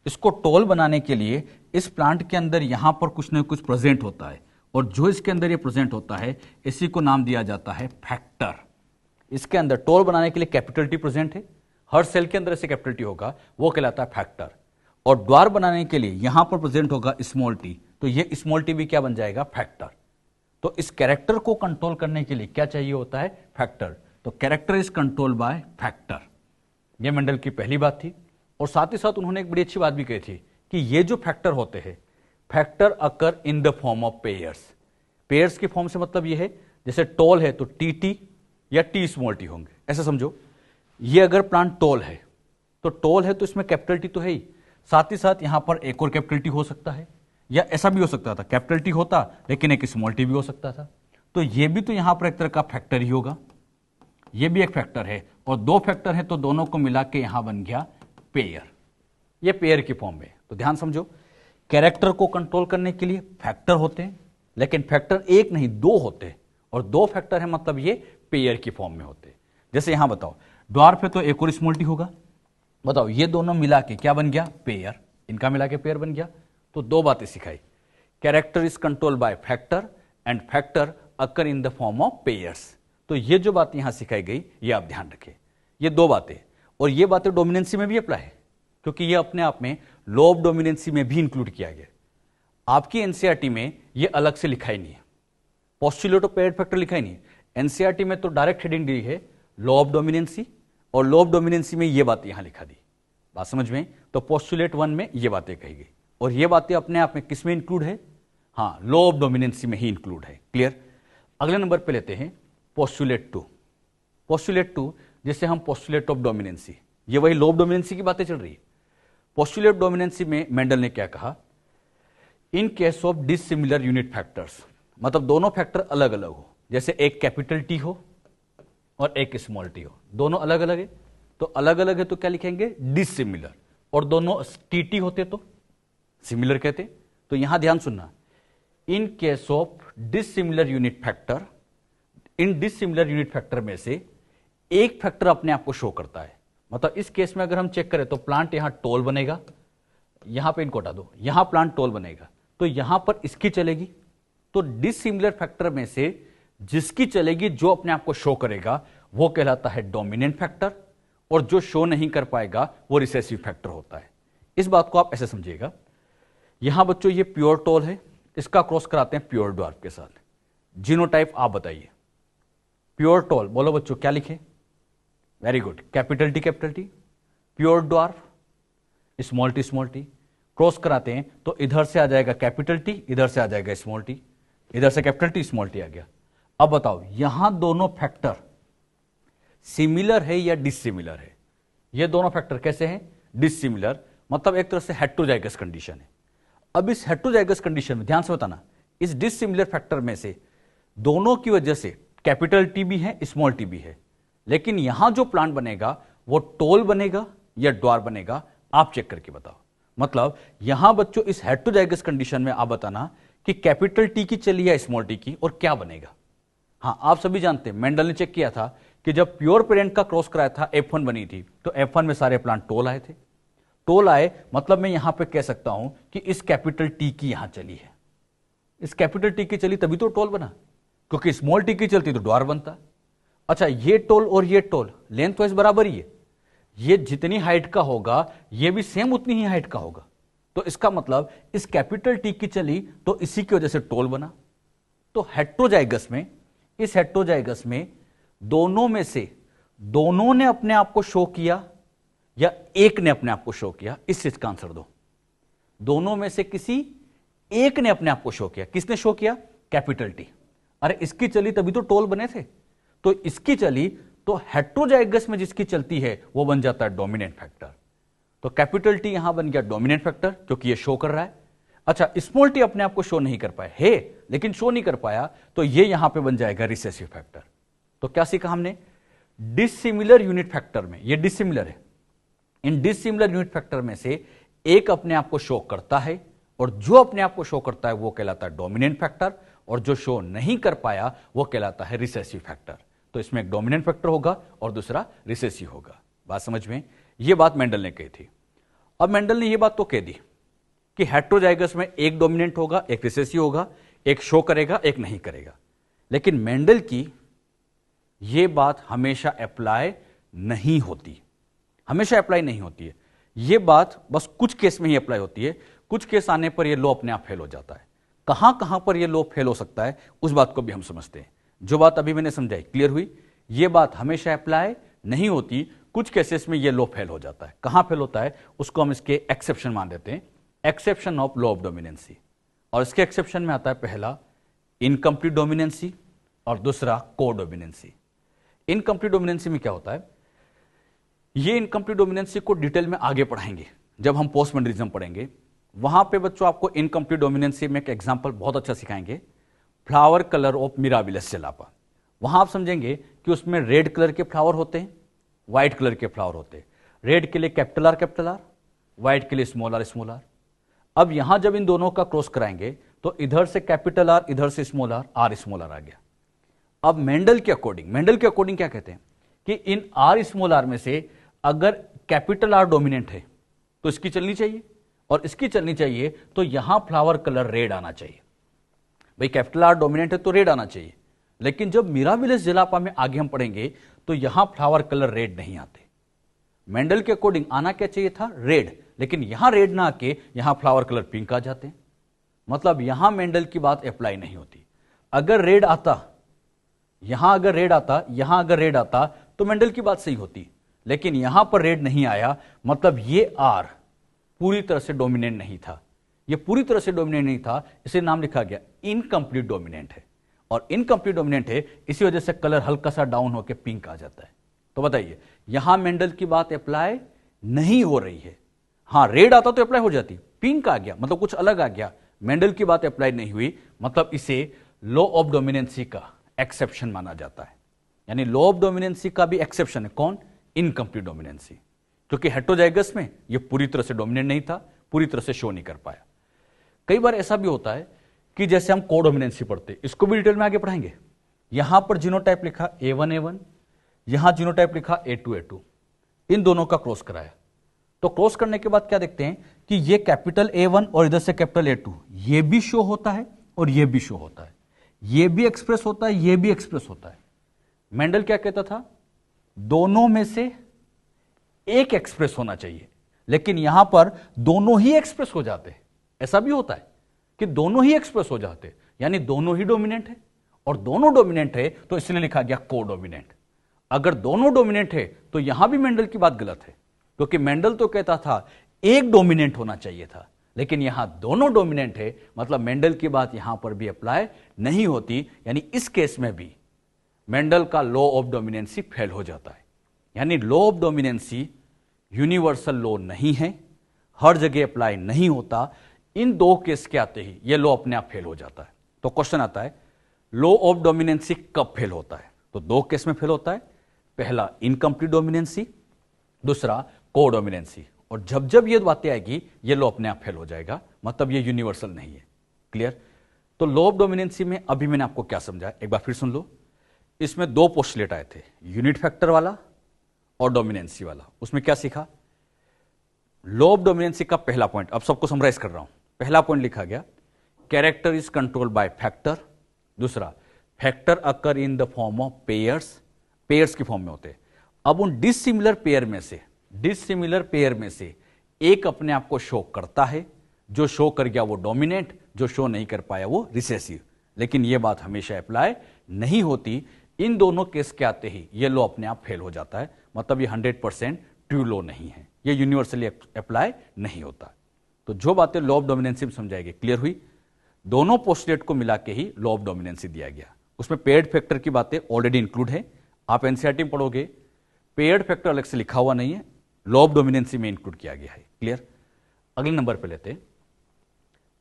इसको टॉल बनाने के लिए इस प्लांट के अंदर यहां पर कुछ ना कुछ प्रेजेंट होता है, और जो इसके अंदर ये प्रेजेंट होता है इसी को नाम दिया जाता है फैक्टर। इसके अंदर टॉल बनाने के लिए कैपिटल टी प्रेजेंट है, हर सेल के अंदर ऐसे कैपिटल टी होगा, वो कहलाता है फैक्टर। और ड्वार्फ बनाने के लिए यहां पर प्रेजेंट होगा स्मॉल टी, तो ये स्मॉल टी भी क्या बन जाएगा? फैक्टर। तो इस कैरेक्टर को कंट्रोल करने के लिए क्या चाहिए होता है? फैक्टर। तो character is control by factor. ये मेंडल की पहली बात थी। और साथ ही साथ उन्होंने एक बड़ी अच्छी बात भी कही थी कि ये जो फैक्टर होते हैं, factor occur in the form of pairs. Pairs की फॉर्म से मतलब ये है, जैसे टॉल है तो टी टी या टी स्मॉल टी होंगे, ऐसा समझो। ये अगर प्लांट टॉल है तो टॉल है तो इसमें कैपिटल टी तो है ही, साथ ही साथ यहां पर एक और कैपिटल टी हो सकता है, या ऐसा भी हो सकता था कैपिटल टी होता लेकिन एक स्मॉल टी भी हो सकता था। तो ये भी तो यहां पर एक तरह का फैक्टर ही होगा, ये भी एक फैक्टर है, और 2 फैक्टर है तो दोनों को मिला के यहां बन गया पेयर। ये पेयर की फॉर्म में। तो ध्यान समझो, कैरेक्टर को कंट्रोल करने के लिए फैक्टर होते हैं, लेकिन फैक्टर एक नहीं दो होते, और दो फैक्टर है मतलब ये पेयर की फॉर्म में होते। जैसे यहां बताओ ड्वार्फ है तो एक और स्मॉल टी होगा। बताओ ये दोनों मिला के क्या बन गया? पेयर। इनका मिला के पेयर बन गया। तो दो बातें सिखाई, character is control by factor and factor occur in the form of pairs. तो ये जो बात यहां सिखाई गई ये आप ध्यान रखें, ये दो बातें, और ये बातें डोमिनेंसी में भी अप्लाई है, क्योंकि ये अपने आप में लॉ ऑफ डोमिनेंसी में भी इंक्लूड किया गया। आपकी एनसीईआरटी में ये अलग से लिखा ही नहीं है, पोस्टुलेट ऑफ पेयर्ड फैक्टर लिखा ही नहीं है। एनसीईआरटी में तो डायरेक्ट हेडिंग दी है लॉ ऑफ डोमिनेंसी, और लॉ ऑफ डोमिनेंसी में ये बात यहां लिखा दी। बात समझ में? तो पोस्टुलेट 1 में ये बातें कही गई, और ये बातें अपने आप में किस में इंक्लूड है? हाँ, लॉ ऑफ डोमिनेंसी में ही इंक्लूड है। क्लियर? अगले नंबर पे लेते हैं पोस्टुलेट 2। पोस्टुलेट 2 जिसे हम पोस्टुलेट ऑफ डोमिनेंसी, ये वही लॉ ऑफ डोमिनेंसी की बातें चल रही है। पोस्टुलेट डोमिनेंसी में मेंडल ने क्या कहा? In case of dissimilar unit factors, मतलब दोनों फैक्टर अलग अलग हो, जैसे एक कैपिटल टी हो और एक स्मॉल टी हो, दोनों अलग अलग है, तो अलग अलग है तो क्या लिखेंगे? डिसिमिलर। और दोनों टी होते तो सिमिलर कहते। तो यहां ध्यान सुनना, in case of dissimilar unit factor, in dissimilar unit factor में से एक फैक्टर अपने आप को शो करता है। मतलब इस केस में अगर हम चेक करें तो प्लांट यहां टोल बनेगा, यहां पे इनको हटा दो, यहां प्लांट टोल बनेगा, तो यहां पर इसकी चलेगी। तो डिसिमिलर फैक्टर में से जिसकी चलेगी, जो अपने आप को शो करेगा, वो कहलाता है डोमिनेंट फैक्टर, और जो शो नहीं कर पाएगा वो रिसेसिव फैक्टर होता है। इस बात को आप ऐसे समझिएगा, यहां बच्चों ये प्योर टोल है, इसका क्रॉस कराते हैं प्योर ड्वार्फ के साथ। जीनोटाइप आप बताइए। प्योर टोल बोलो बच्चों क्या लिखे? Very good, capital T. Pure dwarf small T. Cross कराते हैं तो इधर से आ जाएगा कैपिटल टी, इधर से आ जाएगा स्मॉल टी, इधर से कैपिटल टी स्मॉल टी आ गया। अब बताओ यहां दोनों फैक्टर सिमिलर है या डिसिमिलर है? ये दोनों फैक्टर कैसे हैं? डिसिमिलर, मतलब एक तरह से हेटेरोजाइगस कंडीशन है। अब इस हेटेरोजाइगस कंडीशन में ध्यान से बताना, इस डिसिमिलर फैक्टर में से दोनों की वजह से कैपिटल टी भी है, स्मॉल टी भी है, लेकिन यहां जो प्लांट बनेगा वो टोल बनेगा या ड्वार्फ बनेगा? आप चेक करके बताओ। मतलब यहां बच्चों इस हेटेरोजाइगस कंडीशन में आप बताना कि कैपिटल टी की चली या स्मॉल टी की, और क्या बनेगा। हाँ, आप सभी जानते हैं, मेंडल ने चेक किया था कि जब प्योर पेरेंट का क्रॉस कराया था, F1 बनी थी, तो F1 में सारे प्लांट टोल आए थे। टोल आए मतलब मैं यहां पे कह सकता हूं कि इस कैपिटल टी की यहां चली है, इस कैपिटल टी की चली तभी तो टोल बना, क्योंकि स्मॉल टी की चलती तो ड्वार्फ बनता। अच्छा, ये टोल और ये टोल लेंथ वाइज बराबर ही है, ये जितनी हाइट का होगा ये भी सेम उतनी ही हाइट का होगा, तो इसका मतलब इस कैपिटल टी की चली तो इसी की वजह से टोल बना। तो हेटेरोजाइगस में, इस हेटेरोजाइगस में दोनों में से दोनों ने अपने आप को शो किया या एक ने अपने आप को शो किया? इस चीज का आंसर दो। दोनों में से किसी एक ने अपने आप को शो किया। किसने शो किया? Capital T. अरे इसकी चली तभी तो टोल बने थे, तो इसकी चली तो हेटेरोजाइगस में जिसकी चलती है वो बन जाता है डोमिनेंट फैक्टर। तो कैपिटल टी यहां बन गया डोमिनेंट फैक्टर क्योंकि ये शो कर रहा है। अच्छा, स्मॉल टी अपने आप को शो नहीं कर पाया है, लेकिन शो नहीं कर पाया तो ये यहां पे बन जाएगा रिसेसिव फैक्टर। तो क्या सीखा हमने? डिसिमिलर यूनिट फैक्टर में, ये डिसिमिलर है, इन डिसिमिलर यूनिट फैक्टर में से एक अपने आप को शो करता है, और जो अपने आप को शो करता है वो कहलाता है डोमिनेंट फैक्टर, और जो शो नहीं कर पाया वो कहलाता है रिसेसिव फैक्टर। तो इसमें एक डोमिनेंट फैक्टर होगा और दूसरा रिसेसिव होगा। बात समझ में? ये बात मेंडल ने कही थी। अब मेंडल ने ये बात तो कह दी कि हेटेरोजाइगस में एक डोमिनेंट होगा, एक रिसेसिव होगा, एक शो करेगा, एक नहीं करेगा। लेकिन मेंडल की यह बात हमेशा अप्लाई नहीं होती, हमेशा अप्लाई नहीं होती है। यह बात बस कुछ केस में ही अप्लाई होती है। कुछ केस आने पर यह लॉ अपने आप फेल हो जाता है। कहां कहां पर यह लॉ फेल हो सकता है उस बात को भी हम समझते हैं। जो बात अभी मैंने समझाई, क्लियर हुई? यह बात हमेशा अप्लाई नहीं होती, कुछ केसेस में यह लॉ फेल हो जाता है। कहां फेल होता है उसको हम इसके एक्सेप्शन मान देते हैं, exception of law of dominancy. और इसके एक्सेप्शन में आता है पहला इनकम्प्लीट डोमिनेंसी और दूसरा को डोमिनेंसी। इनकम्प्लीट डोमिनेंसी में क्या होता है? ये इनकम्प्लीट डोमिनेंसी को डिटेल में आगे पढ़ाएंगे जब हम पोस्ट मॉडर्निज्म पढ़ेंगे। वहां पे बच्चों आपको इनकम्प्लीट डोमिनेंसी में एक एग्जांपल बहुत अच्छा सिखाएंगे, फ्लावर कलर ऑफ मिराबिलस जलापा। वहां आप समझेंगे कि उसमें रेड कलर के फ्लावर होते हैं, व्हाइट कलर के फ्लावर होते हैं। रेड के लिए कैपिटल आर, व्हाइट के लिए स्मॉल आर। अब यहां जब इन दोनों का क्रॉस कराएंगे तो इधर से कैपिटल आर, इधर से स्मॉल आर स्मॉल आर आ गया। अब मेंडल के अकॉर्डिंग क्या कहते हैं कि इन आर स्मॉल आर में से अगर कैपिटल आर डोमिनेंट है तो इसकी चलनी चाहिए, और इसकी चलनी चाहिए तो यहां फ्लावर कलर रेड आना चाहिए। भाई कैपिटल आर डोमिनेंट है तो रेड आना चाहिए, लेकिन जब मिराबिलिस जेलापा में आगे हम पढ़ेंगे तो यहां फ्लावर कलर रेड नहीं आते। मेंडल के अकॉर्डिंग आना क्या चाहिए था, रेड, लेकिन यहां रेड ना आके यहां फ्लावर कलर पिंक आ जाते हैं। मतलब यहां मेंडल की बात अप्लाई नहीं होती। अगर रेड आता, यहां अगर रेड आता, यहां अगर रेड आता तो मेंडल की बात सही होती, लेकिन यहां पर रेड नहीं आया, मतलब ये आर पूरी तरह से डोमिनेंट नहीं था। ये पूरी तरह से डोमिनेंट नहीं था, इसे नाम लिखा गया इनकम्प्लीट डोमिनेंट है। और इनकम्प्लीट डोमिनेंट है, इसी वजह से कलर हल्का सा डाउन होकर पिंक आ जाता है। तो बताइए यहां मेंडल की बात अप्लाई नहीं हो रही है। हां रेड आता तो अप्लाई हो जाती, पिंक आ गया मतलब कुछ अलग आ गया, मेंडल की बात अप्लाई नहीं हुई, मतलब इसे लॉ ऑफ डोमिनेंसी का एक्सेप्शन माना जाता है। यानी लॉ ऑफ डोमिनेंसी का भी एक्सेप्शन है, कौन, इनकम्प्लीट डोमिनेंसी, क्योंकि हेटेरोजाइगस में यह पूरी तरह से डोमिनेंट नहीं था, पूरी तरह से शो नहीं कर पाया। कई बार ऐसा भी होता है कि जैसे हम कोडोमिनेंसी पढ़ते, इसको भी डिटेल में आगे पढ़ाएंगे। यहां पर जीनोटाइप लिखा A1A1, यहां जीनोटाइप लिखा A2A2, इन दोनों का क्रॉस कराया। तो क्रॉस करने के बाद क्या देखते हैं कि ये कैपिटल A1 और इधर से कैपिटल A2, ये भी शो होता है और ये भी शो होता है, ये भी एक्सप्रेस होता है, ये भी एक्सप्रेस होता है। मेंडल क्या कहता था, दोनों में से एक एक्सप्रेस होना चाहिए, लेकिन यहां पर दोनों ही एक्सप्रेस हो जाते हैं। ऐसा भी होता है कि दोनों ही एक्सप्रेस हो जाते, यानी दोनों ही डोमिनेंट है, और दोनों डोमिनेंट है तो इसलिए लिखा गया कोडोमिनेंट। अगर दोनों डोमिनेंट है तो यहां भी मेंडल की बात गलत है, क्योंकि मेंडल तो कहता था एक डोमिनेंट होना चाहिए था, लेकिन यहां दोनों डोमिनेंट है, मतलब मेंडल की बात यहां पर भी अप्लाई नहीं होती। यानी इस केस में भी मेंडल का लॉ ऑफ डोमिनेंसी फेल हो जाता है। यानी law of dominancy universal law नहीं है, हर जगह अप्लाई नहीं होता। इन दो केस के आते ही यह लॉ अपने आप फेल हो जाता है। तो क्वेश्चन आता है लॉ ऑफ डोमिनेंसी कब फेल होता है, तो दो केस में फेल होता है, पहला इनकम्प्लीट डोमिनेंसी, दूसरा कोडोमिनेंसी। और जब जब ये बातें आएगी ये लॉ अपने आप फेल हो जाएगा, मतलब ये यूनिवर्सल नहीं है। क्लियर। तो लॉ ऑफ डोमिनेंसी में अभी मैंने आपको क्या समझाया, एक बार फिर सुन लो। इसमें दो पोस्टुलेट आए थे, यूनिट फैक्टर वाला और डोमिनेंसी वाला। उसमें क्या सीखा, लॉ ऑफ डोमिनेंसी का पहला पॉइंट, अब सबको समराइज कर रहा हूं। पहला पॉइंट लिखा गया character is controlled by factor. दूसरा, factor occur in the form of pairs, pairs की फॉर्म में होते हैं। अब उन डिसिमिलर पेयर में से एक अपने आप को शो करता है, जो शो कर गया वो डोमिनेंट, जो शो नहीं कर पाया वो रिसेसिव। लेकिन यह बात हमेशा अप्लाई नहीं होती। इन दोनों केस के आते ही ये लॉ अपने आप फेल हो जाता है, मतलब ये 100% ट्रू लॉ नहीं है, ये यूनिवर्सली अप्लाई नहीं होता। तो जो बातें लॉ ऑफ डोमिनेंसी में समझाएगी, क्लियर हुई। दोनों पोस्टुलेट को मिला के ही लॉ ऑफ डोमिनेंसी दिया गया। उसमें पेयर्ड फैक्टर की बातें ऑलरेडी इंक्लूड है, आप एनसीईआरटी में पढ़ोगे। पेयर्ड फैक्टर अलग से लिखा हुआ नहीं है, लॉ ऑफ डोमिनेंसी में इंक्लूड किया गया है। क्लियर। अगले नंबर पे लेते हैं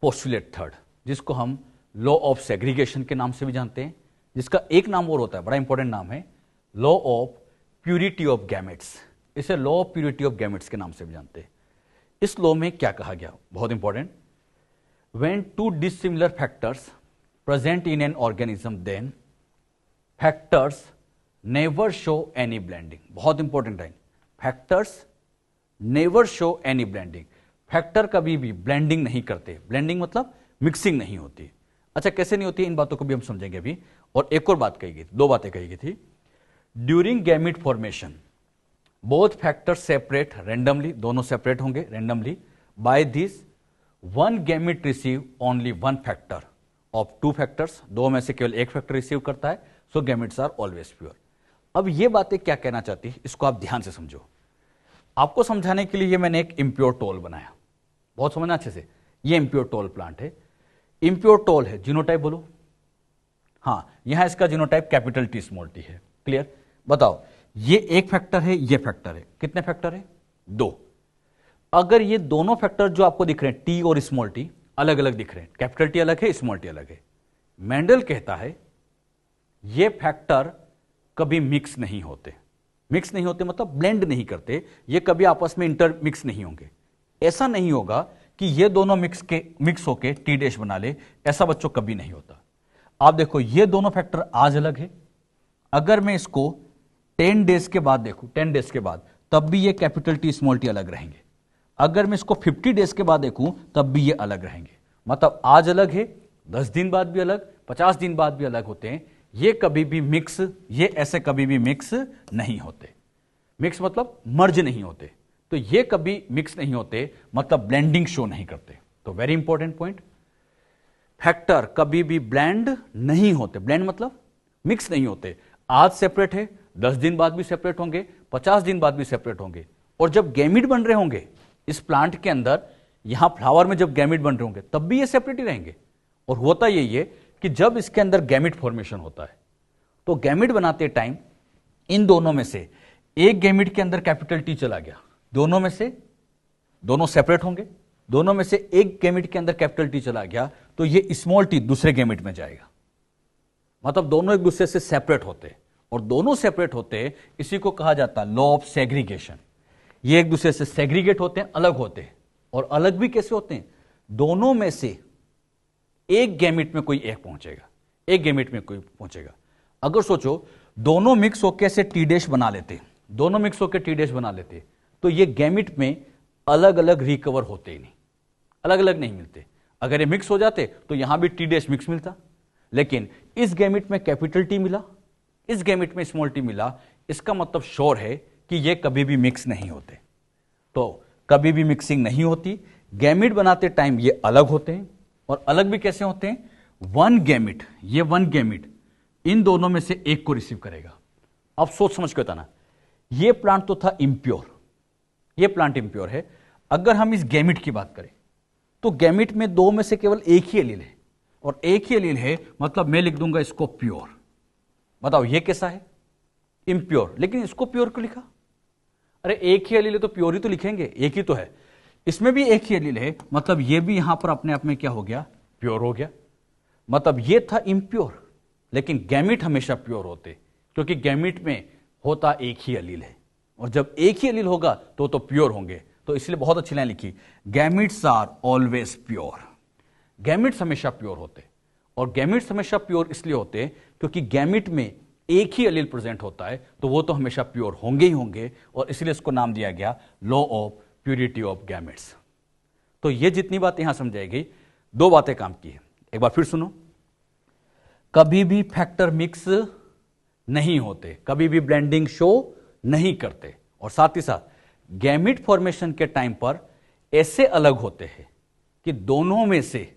पोस्टुलेट थर्ड, जिसको हम लॉ ऑफ सेग्रीगेशन के नाम से भी जानते हैं, जिसका एक नाम और होता है, बड़ा इंपॉर्टेंट नाम है, law of purity of gametes. इसे law of purity of gametes के नाम से भी जानते हैं। इस लॉ में क्या कहा गया, बहुत important, when two dissimilar factors present in an organism then factors never show any blending. बहुत इंपॉर्टेंट है, factors never show any blending. फैक्टर कभी भी ब्लेंडिंग नहीं करते, ब्लेंडिंग मतलब मिक्सिंग नहीं होती। अच्छा कैसे नहीं होती, इन बातों को भी हम समझेंगे अभी। और एक और बात कही गई, दो बातें कही गई थी। During gamete formation both factors separate randomly, दोनों सेपरेट होंगे randomly. By this one gamete receive only one factor of two factors, दो में से केवल एक फैक्टर रिसीव करता है, so gametes are always pure. अब ये बातें क्या कहना चाहती है, इसको आप ध्यान से समझो। आपको समझाने के लिए ये मैंने एक इम्प्योर टोल बनाया, बहुत समझना अच्छे से। ये इम्प्योर टोल प्लांट है, इम्प्योर टोल है, जीनोटाइप बोलो। हां यहां इसका genotype capital T small T है। क्लियर। बताओ ये एक फैक्टर है, ये फैक्टर है, कितने फैक्टर है, दो। अगर ये दोनों फैक्टर जो आपको दिख रहे हैं टी और स्मॉल टी अलग अलग दिख रहे हैं, कैपिटल टी अलग है, स्मॉल टी अलग है, मेंडल कहता है ये फैक्टर कभी मिक्स नहीं होते। मतलब ब्लेंड नहीं करते, ये कभी आपस में इंटरमिक्स नहीं होंगे। ऐसा नहीं होगा कि ये दोनों मिक्स होके टी डैश बना ले, ऐसा बच्चों कभी नहीं होता। आप देखो ये दोनों फैक्टर आज अलग है, अगर मैं इसको 10 डेज के बाद देखूं, 10 डेज के बाद, तब भी ये कैपिटल टी स्मॉल टी अलग रहेंगे। अगर मैं इसको 50 डेज के बाद देखूं तब भी ये अलग रहेंगे। मतलब आज अलग है, 10 दिन बाद भी अलग, 50 दिन बाद भी अलग होते हैं। ये कभी भी मिक्स, ये ऐसे कभी भी मिक्स नहीं होते। मिक्स मतलब मर्ज नहीं होते, तो ये कभी मिक्स नहीं होते, मतलब ब्लेंडिंग शो नहीं करते। तो वेरी इंपॉर्टेंट पॉइंट, फैक्टर कभी भी ब्लेंड नहीं होते। ब्लेंड मतलब मिक्स नहीं होते। आज सेपरेट है, 10 दिन बाद भी सेपरेट होंगे, 50 दिन बाद भी सेपरेट होंगे। और जब गैमीट बन रहे होंगे इस प्लांट के अंदर, यहां फ्लावर में जब गैमीट बन रहे होंगे तब भी ये सेपरेट ही रहेंगे। और होता यही है कि जब इसके अंदर गैमीट फॉर्मेशन होता है तो गैमीट बनाते टाइम इन दोनों में से एक गैमीट के अंदर कैपिटल टी चला गया, दोनों में से, दोनों सेपरेट होंगे, दोनों में से एक गैमीट के अंदर कैपिटल टी चला गया तो ये स्मॉल टी दूसरे गैमीट में जाएगा। मतलब दोनों एक दूसरे से सेपरेट होते, और दोनों सेपरेट होते, इसी को कहा जाता है लॉ ऑफ सेग्रीगेशन। ये एक दूसरे से सेग्रीगेट होते हैं, अलग होते हैं। और अलग भी कैसे होते हैं? दोनों में से एक गैमीट में कोई एक पहुंचेगा, एक गैमीट में कोई पहुंचेगा। अगर सोचो दोनों मिक्स होकर से टी डैश बना लेते, दोनों मिक्स होकर टी डैश बना लेते, तो ये गैमीट में अलग अलग रिकवर होते ही नहीं, अलग अलग नहीं मिलते। अगर ये मिक्स हो जाते तो यहां भी टी डैश मिक्स मिलता, लेकिन इस गैमीट में कैपिटल टी मिला, इस गैमीट में स्मॉल टी मिला। इसका मतलब श्योर है कि ये कभी भी मिक्स नहीं होते। तो कभी भी मिक्सिंग नहीं होती। गैमीट बनाते टाइम ये अलग होते हैं, और अलग भी कैसे होते हैं? वन गैमीट, ये वन गैमीट इन दोनों में से एक को रिसीव करेगा। अब सोच समझ के बताना, ये प्लांट तो था इम्प्योर, ये प्लांट इम्प्योर है। अगर हम इस गैमीट की बात करें तो गैमीट में दो में से केवल एक ही एलील है, और एक ही एलील है, मतलब मैं लिख दूंगा इसको प्योर। बताओ ये कैसा है? इम्प्योर। लेकिन इसको प्योर क्यों लिखा? अरे एक ही एलील है तो प्योर ही तो लिखेंगे, एक ही तो है। इसमें भी एक ही एलील है, मतलब ये भी यहां पर अपने आप में क्या हो गया? प्योर हो गया। मतलब ये था इम्प्योर, लेकिन गैमीट हमेशा प्योर होते, क्योंकि गैमीट में होता एक ही एलील है, और जब एक ही एलील होगा तो प्योर होंगे। तो इसलिए बहुत अच्छी लाइन लिखी, gametes are always pure. Gametes हमेशा प्योर होते, और गैमीट्स हमेशा प्योर इसलिए होते क्योंकि गैमीट में एक ही एलील प्रेजेंट होता है, तो वो तो हमेशा प्योर होंगे ही होंगे, और इसलिए इसको नाम दिया गया law of purity of gametes. तो ये जितनी बातें यहां समझाई गई, दो बातें काम की है, एक बार फिर सुनो। कभी भी फैक्टर मिक्स नहीं होते, कभी भी ब्लेंडिंग शो नहीं करते, और साथ ही साथ गैमीट फॉर्मेशन के टाइम पर ऐसे अलग होते हैं कि दोनों में से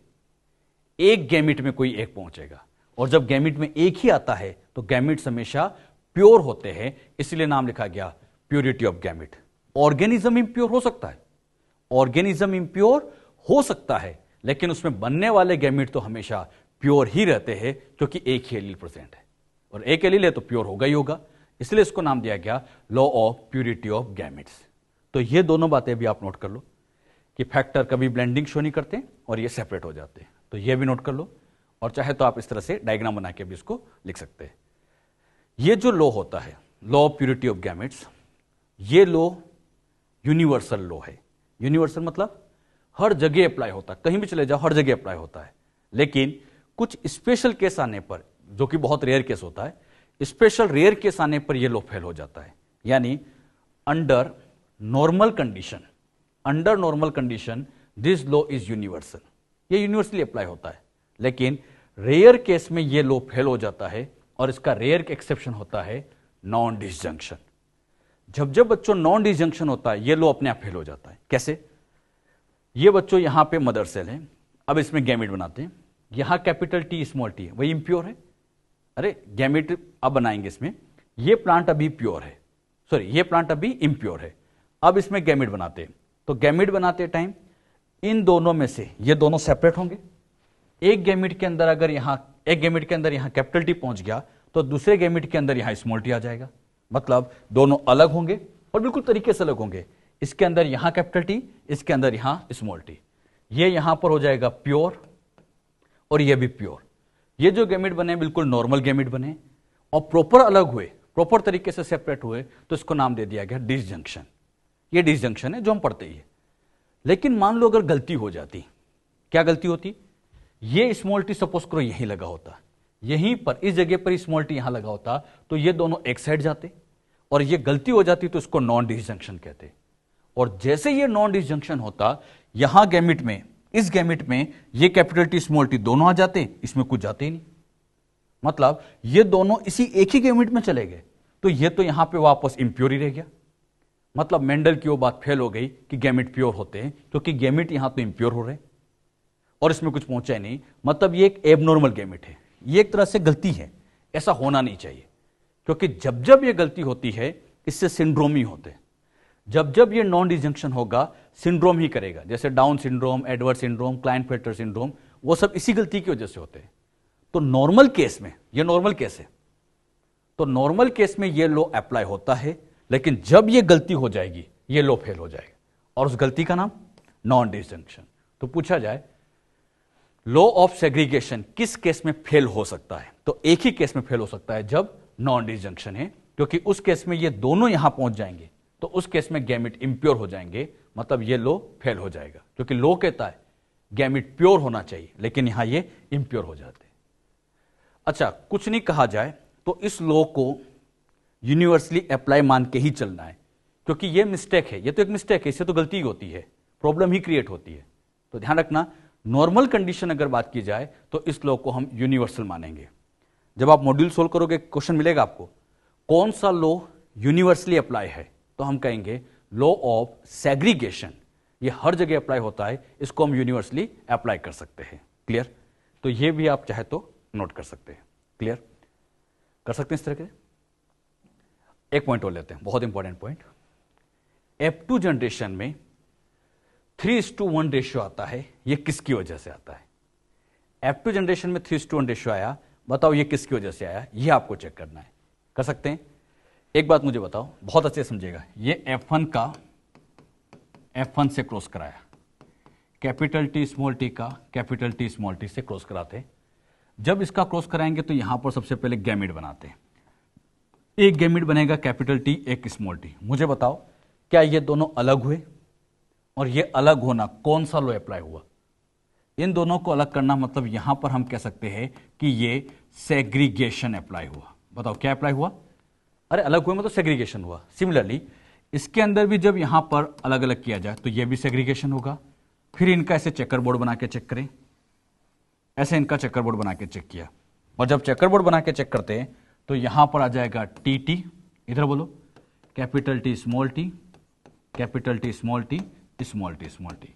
एक गैमीट में कोई एक पहुंचेगा, और जब गैमीट में एक ही आता है तो गैमीट्स हमेशा प्योर होते हैं, इसलिए नाम लिखा गया purity of gamete. Organism impure हो सकता है, ऑर्गेनिज्म इम्प्योर हो सकता है, लेकिन उसमें बनने वाले गैमीट तो हमेशा प्योर ही रहते हैं, क्योंकि एक ही एलील प्रेजेंट है, और एक एलील है तो प्योर होगा ही होगा, इसलिए इसको नाम दिया गया law of purity of gametes. तो ये दोनों बातें भी आप नोट कर लो कि फैक्टर कभी ब्लेंडिंग शो नहीं करते और ये सेपरेट हो जाते हैं, तो ये भी नोट कर लो। और चाहे तो आप इस तरह से डायग्राम बना के भी इसको लिख सकते हैं। ये जो लॉ होता है, law of purity of gametes, ये लॉ यूनिवर्सल लॉ है। यूनिवर्सल मतलब हर जगह अप्लाई होता है, कहीं भी चले जाओ हर जगह अप्लाई होता है। लेकिन कुछ स्पेशल केस आने पर, जो कि बहुत रेयर केस होता है, स्पेशल रेयर केस आने पर यह लॉ फेल हो जाता है। यानी under normal condition, under normal condition this law is universal, ये यूनिवर्सली अप्लाई होता है। लेकिन रेयर केस में यह लॉ फेल हो जाता है, और इसका रेयर एक्सेप्शन होता है नॉन डिसजंक्शन। जब जब बच्चों नॉन डिसजंक्शन होता है, यह लॉ अपने आप फेल हो जाता है। कैसे? ये बच्चों यहां पे मदर सेल है, अब इसमें गैमेट बनाते हैं, यहां कैपिटल टी स्मॉल टी है, वही इम्प्योर है। अरे गैमेट अब बनाएंगे इसमें, ये प्लांट अभी प्योर है, सॉरी ये प्लांट अभी इम्प्योर है। अब इसमें गैमेट बनाते हैं, तो गैमेट बनाते टाइम इन दोनों में से ये दोनों सेपरेट होंगे। एक गैमेट के अंदर अगर यहां, एक गैमेट के अंदर यहां कैपिटल टी पहुंच गया तो दूसरे गैमेट के अंदर यहां स्मॉल टी आ जाएगा। मतलब दोनों अलग होंगे और बिल्कुल तरीके से अलग होंगे। इसके अंदर यहां कैपिटल टी, इसके अंदर यहां स्मॉल टी। ये यहां पर हो जाएगा प्योर और ये भी प्योर। ये जो गैमेट बने बिल्कुल नॉर्मल गैमेट बने और प्रॉपर अलग हुए, प्रॉपर तरीके से सेपरेट हुए, तो इसको नाम दे दिया गया डिसजंक्शन। ये डिसजंक्शन है जो हम पढ़ते ही है। लेकिन मान लो अगर गलती हो जाती, क्या गलती होती, ये स्मॉल टी सपोज करो यहीं लगा होता, यहीं पर इस जगह पर स्मॉल टी यहां लगा होता, तो ये दोनों एक साइड जाते और ये गलती हो जाती तो इसको नॉन डिसजंक्शन कहते। और जैसे ये नॉन डिसजंक्शन होता, यहां गैमिट में, इस गैमिट में ये कैपिटल टी स्मॉल टी दोनों आ जाते, इसमें कुछ जाते ही नहीं, मतलब ये दोनों इसी एक ही गैमिट में चले गए, तो ये तो यहां पे वापस इंप्योर ही रह गया। मतलब मेंडल की वो बात फेल हो गई कि गैमिट प्योर होते हैं, क्योंकि गैमिट यहां तो इंप्योर हो रहे और इसमें कुछ पहुंचा ही नहीं, मतलब ये एक एबनॉर्मल गैमिट है, ये एक तरह से गलती है, ऐसा होना नहीं चाहिए। क्योंकि जब जब ये गलती होती है इससे सिंड्रोम ही होते हैं, जब जब ये नॉन डिसजंक्शन होगा सिंड्रोम ही करेगा, जैसे down syndrome, Edward syndrome, Klinefelter syndrome, वो सब इसी गलती की वजह से होते हैं। तो नॉर्मल केस में, ये नॉर्मल केस है, तो नॉर्मल केस में ये लॉ अप्लाई होता है, लेकिन जब ये गलती हो जाएगी ये लॉ फेल हो जाएगा, और उस गलती का नाम नॉन डिसजंक्शन। तो पूछा जाए लॉ ऑफ सेग्रीगेशन किस केस में फेल हो सकता है, तो एक ही केस में फेल हो सकता है, जब नॉन डिसजंक्शन है, क्योंकि उस केस में ये दोनों यहां पहुंच जाएंगे, तो उस केस में गैमिट इंप्योर हो जाएंगे, मतलब ये लॉ फेल हो जाएगा, क्योंकि लॉ कहता है गैमिट प्योर होना चाहिए, लेकिन यहां ये इंप्योर हो जाते हैं। अच्छा, कुछ नहीं कहा जाए तो इस लॉ को यूनिवर्सली अप्लाई मान के ही चलना है, क्योंकि ये मिस्टेक है, ये तो एक मिस्टेक है, इससे तो गलती होती है, प्रॉब्लम ही क्रिएट होती है। तो ध्यान रखना, नॉर्मल कंडीशन अगर बात की जाए तो इस लॉ को हम यूनिवर्सल मानेंगे। जब आप मॉड्यूल सोल्व करोगे क्वेश्चन मिलेगा आपको, कौन सा लॉ यूनिवर्सली अप्लाई है, तो हम कहेंगे लॉ ऑफ सेग्रीगेशन, ये हर जगह अप्लाई होता है, इसको हम यूनिवर्सली अप्लाई कर सकते हैं। क्लियर? तो ये भी आप चाहे तो नोट कर सकते हैं। क्लियर कर सकते हैं इस तरह के। एक पॉइंट और लेते हैं, बहुत इंपॉर्टेंट पॉइंट। F2 जनरेशन में 3:1 रेशियो आता है, ये किसकी वजह से आता है? F2 जनरेशन में 3:1 रेशियो आया, बताओ ये किसकी वजह से आया, ये आपको चेक करना है। कर सकते हैं? एक बात मुझे बताओ, बहुत अच्छे से समझिएगा, ये F1 का F1 से क्रॉस कराया, कैपिटल टी स्मॉल टी का कैपिटल टी स्मॉल टी से क्रॉस कराते। जब इसका क्रॉस कराएंगे तो यहां पर सबसे पहले गैमिट बनाते हैं, एक गैमिट बनेगा कैपिटल टी, एक स्मॉल टी। मुझे बताओ क्या ये दोनों अलग हुए? और ये अलग होना कौन सा लॉ अप्लाई हुआ? इन दोनों को अलग करना मतलब यहां पर हम कह सकते हैं कि ये सेग्रीगेशन अप्लाई हुआ। बताओ क्या अप्लाई हुआ? अरे अलग हुए मतलब सेग्रीगेशन हुआ। सिमिलरली इसके अंदर भी जब यहां पर अलग अलग किया जाए तो ये भी सेग्रीगेशन होगा। फिर इनका ऐसे चेकर बोर्ड बना के चेक करें, ऐसे इनका चेकर बोर्ड बना के चेक किया, और जब चेकर बोर्ड बना के चेक करते हैं तो यहां पर आ जाएगा टी टी, इधर बोलो capital T small T, capital T small T, small T small T.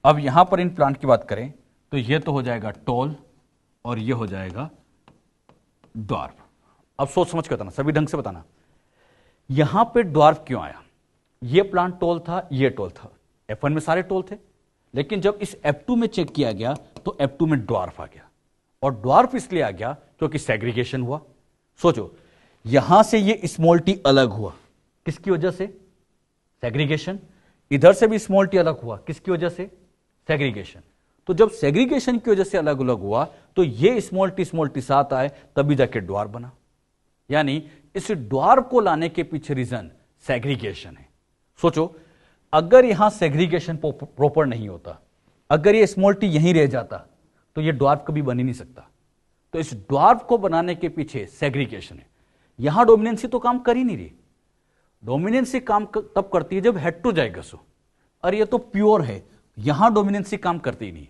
अब यहां पर इन प्लांट की बात करें तो ये तो हो जाएगा टॉल और ये हो जाएगा ड्वार्फ। अब सोच समझ के बताना, सभी ढंग से बताना, यहां पे ड्वार्फ क्यों आया? ये प्लांट टॉल था, ये टॉल था, F1 में सारे टॉल थे, लेकिन जब इस F2 में चेक किया गया तो F2 में ड्वार्फ आ गया। और ड्वार्फ इसलिए आ गया क्योंकि सेग्रीगेशन हुआ। सोचो यहां से ये स्मॉल टी अलग हुआ, किसकी वजह से? सेग्रीगेशन। इधर से भी स्मॉल टी अलग हुआ, किसकी वजह से? सेग्रीगेशन। तो जब सेग्रीगेशन की वजह से अलग अलग हुआ तो ये स्मॉल टी साथ आए, तभी जाके ड्वार्फ बना। यानी इस ड्वार्फ को लाने के पीछे रीजन सेग्रीगेशन है। सोचो अगर यहां सेग्रीगेशन प्रॉपर नहीं होता, अगर ये स्मॉल टी यहीं रह जाता तो ये ड्वार्फ कभी बन ही नहीं सकता। तो इस ड्वार्फ को बनाने के पीछे सेग्रीगेशन है। यहां डोमिनेंसी तो काम कर ही नहीं रही, डोमिनेंसी काम तब करती है जब हेटेरोजाइगस हो। अरे ये तो प्योर है, यहां डोमिनेंसी काम करती ही नहीं।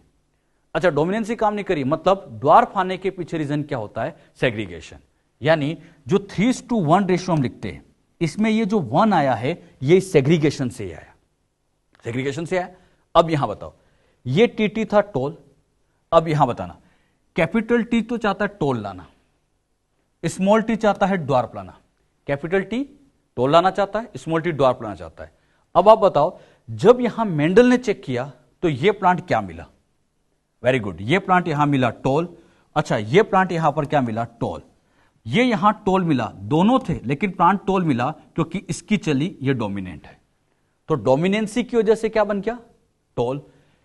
अच्छा डोमिनेंसी काम नहीं करी मतलब ड्वार्फ आने के पीछे रीजन क्या होता है? सेग्रीगेशन। यानी जो 3:1 रेशियो हम लिखते हैं, इसमें ये जो 1 आया है ये सेग्रीगेशन से ही आया, सेग्रीगेशन से आया। अब यहां बताओ, ये टी था टोल, अब यहां बताना कैपिटल टी तो चाहता है टोल लाना, स्मॉल टी चाहता है ड्वार्फ लाना। कैपिटल टी टोल लाना चाहता है, स्मॉल टी ड्वार्फ लाना चाहता है। अब आप बताओ जब यहां मेंडल ने चेक किया तो ये प्लांट क्या मिला? वेरी गुड, ये प्लांट यहां मिला टोल। अच्छा ये प्लांट यहां पर क्या मिला? टोल। ये यहां टोल मिला, दोनों थे लेकिन प्लांट टोल मिला क्योंकि इसकी चली ये डोमिनेंट है। तो डोमिनेंसी की वजह से क्या बन गया? टोल।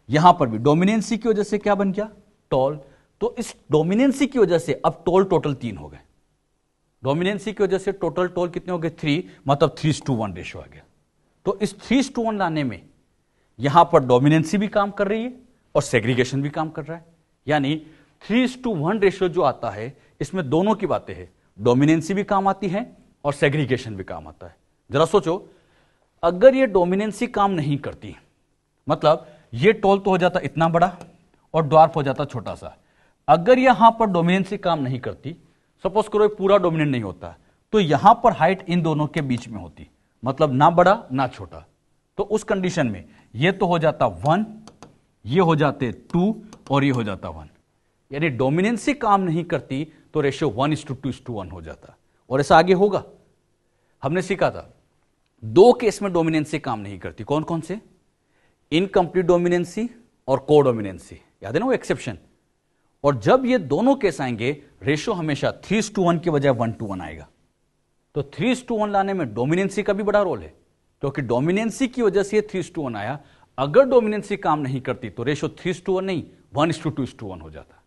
यहां पर भी डोमिनेंसी की वजह से क्या बन गया? टोल। तो इस डोमिनेंसी की वजह से अब टोल टोटल 3 हो गए। डोमिनेंसी की वजह से टोटल टोल कितने हो गए? 3, मतलब 3:1 रेशियो आ गया। तो इस 3:1 लाने में यहां पर डोमिनेंसी भी काम कर रही है और सेग्रीगेशन भी काम कर रहा है। यानी 3:1 रेशियो जो आता है इसमें दोनों की बातें हैं, डोमिनेंसी भी काम आती है और सेग्रीगेशन भी काम आता है। जरा सोचो, अगर ये डोमिनेंसी काम नहीं करती, मतलब ये टोल तो हो जाता इतना बड़ा और ड्वार्फ हो जाता छोटा सा। अगर यहां पर डोमिनेंसी काम नहीं करती, सपोज करो पूरा डोमिनेंट नहीं होता, तो यहां पर हाइट इन दोनों के बीच में होती, मतलब ना बड़ा ना छोटा। तो उस कंडीशन में ये तो हो जाता 1, ये हो जाते 2 और ये हो जाता 1। यानी डोमिनेंसी काम नहीं करती तो रेशियो 1:2:1 हो जाता। और ऐसा आगे होगा, हमने सीखा था 2 केस में डोमिनेंसी काम नहीं करती। कौन कौन से? इनकंप्लीट डोमिनेंसी और कोडोमिनेंसी, याद है ना वो एक्सेप्शन। और जब ये दोनों केस आएंगे, रेशियो हमेशा 3:1 के बजाय 1:1 आएगा। तो 3:1 लाने में डोमिनेंसी का भी बड़ा रोल है, क्योंकि डोमिनेंसी की वजह से 3:1 आया। अगर डोमिनेंसी काम नहीं करती तो रेशियो 3:1 नहीं 1:2:1 हो जाता।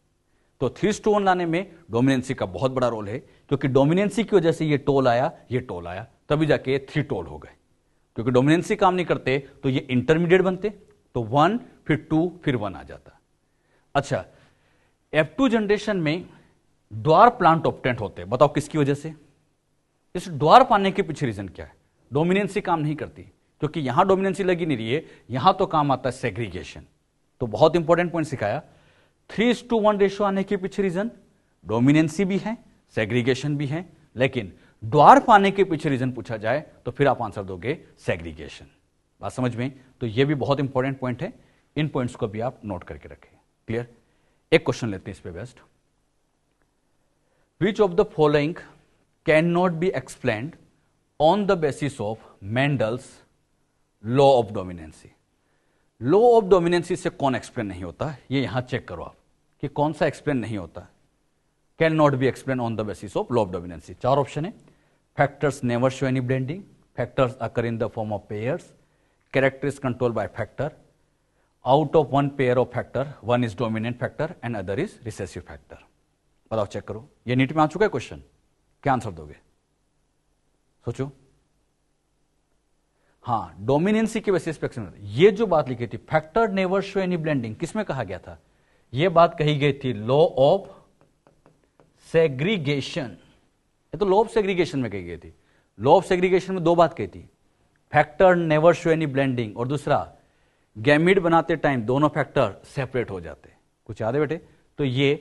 तो 3:1 लाने में डोमिनेंसी का बहुत बड़ा रोल है, क्योंकि डोमिनेंसी की वजह से ये टोल आया, तभी जाके 3 टोल हो गए। क्योंकि डोमिनेंसी काम नहीं करते तो ये इंटरमीडिएट बनते, तो 1 फिर 2 फिर 1 आ जाता। अच्छा, F2 जनरेशन में ड्वार्फ प्लांट ऑप्टेंट होते हैं, बताओ किसकी वजह से? इस ड्वार्फ आने के पीछे रीजन क्या है? डोमिनेंसी काम नहीं करती, क्योंकि यहां डोमिनेंसी लगी नहीं रही है, यहां तो काम आता है सेग्रीगेशन। तो बहुत इंपॉर्टेंट पॉइंट सिखाया, 3:1 रेशियो आने के पीछे रीजन डोमिनेंसी भी है, सेग्रीगेशन भी है। लेकिन ड्वार्फ आने के पीछे रीजन पूछा जाए तो फिर आप आंसर दोगे सेग्रीगेशन। बात समझ में? तो यह भी बहुत इंपॉर्टेंट पॉइंट है, इन पॉइंट्स को भी आप नोट करके रखें। क्लियर? एक क्वेश्चन लेते हैं इस पे best. Which of the following can not be explained on the basis of Mendel's law of dominancy? Law of dominancy से कौन एक्सप्लेन नहीं होता, ये यहां चेक करो आप कि कौन सा एक्सप्लेन नहीं होता। Can not be explain on the basis of law of dominancy. 4 option है। Factors never show any blending, factors occur in the form of pairs, character is control by factor, out of 1 pair of factor 1 is dominant factor and other is recessive factor. बताओ, चेक करो, ये नीट में आ चुका है क्वेश्चन, क्या आंसर दोगे? सोचो। हां, डोमिनेंसी के बेसिस पे एक्सप्लेन। ये जो बात लिखी थी factor never show any blending, किसमें कहा गया था? ये बात कही गई थी लॉ ऑफ सेग्रीगेशन। ये तो लॉ ऑफ सेग्रीगेशन में कही गई थी। लॉ ऑफ सेग्रीगेशन में 2 बात कही थी, factor never show any blending, और दूसरा गैमीट बनाते टाइम दोनों फैक्टर सेपरेट हो जाते। कुछ याद है बेटे? तो ये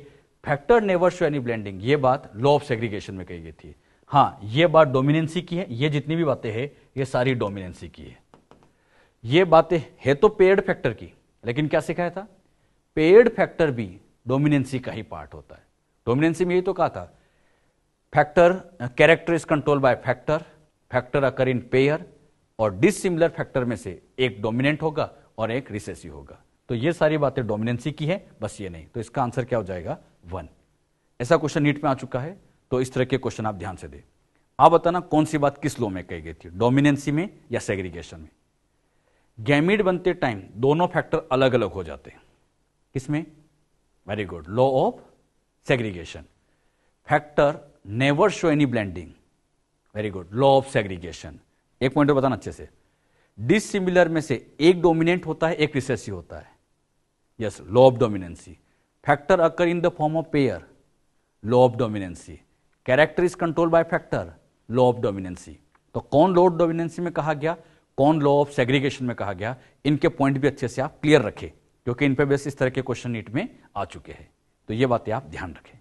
factor never show any blending, ये बात लॉ ऑफ सेग्रीगेशन में कही गई थी। हां, ये बात डोमिनेंसी की है, ये जितनी भी बातें हैं ये सारी डोमिनेंसी की है। ये बातें है तो पेयर्ड फैक्टर की, लेकिन क्या सिखाया था? पेयर्ड फैक्टर भी डोमिनेंसी का ही पार्ट होता है। डोमिनेंसी में यही तो कहा था, factor character is control by factor, factor occur in pair, और डिसिमिलर फैक्टर में से एक डोमिनेंट होगा और एक रिसेसिव होगा। तो ये सारी बातें डोमिनेंसी की है, बस ये नहीं। तो इसका आंसर क्या हो जाएगा? 1। ऐसा क्वेश्चन नीट में आ चुका है, तो इस तरह के क्वेश्चन आप ध्यान से दें। आप बताना कौन सी बात किस लॉ में कही गई थी, डोमिनेंसी में या सेग्रीगेशन में? गैमीट बनते टाइम दोनों फैक्टर अलग अलग हो जाते हैं, किसमें? Very good, law of segregation. Factor never show any blending, very good, law of segregation. एक पॉइंट बताना अच्छे से, डिसिमिलर में से एक डोमिनेंट होता है, एक रिसेसिव होता है, yes, law of dominancy. Factor occur in the form of pair, law of dominancy. Character is control by factor, law of dominancy. तो कौन लॉ ऑफ डोमिनेंसी में कहा गया, कौन लॉ ऑफ सेग्रीगेशन में कहा गया, इनके पॉइंट भी अच्छे से आप क्लियर रखें, क्योंकि इन पे बेस इस तरह के क्वेश्चन नीट में आ चुके हैं। तो ये बातें आप ध्यान रखें।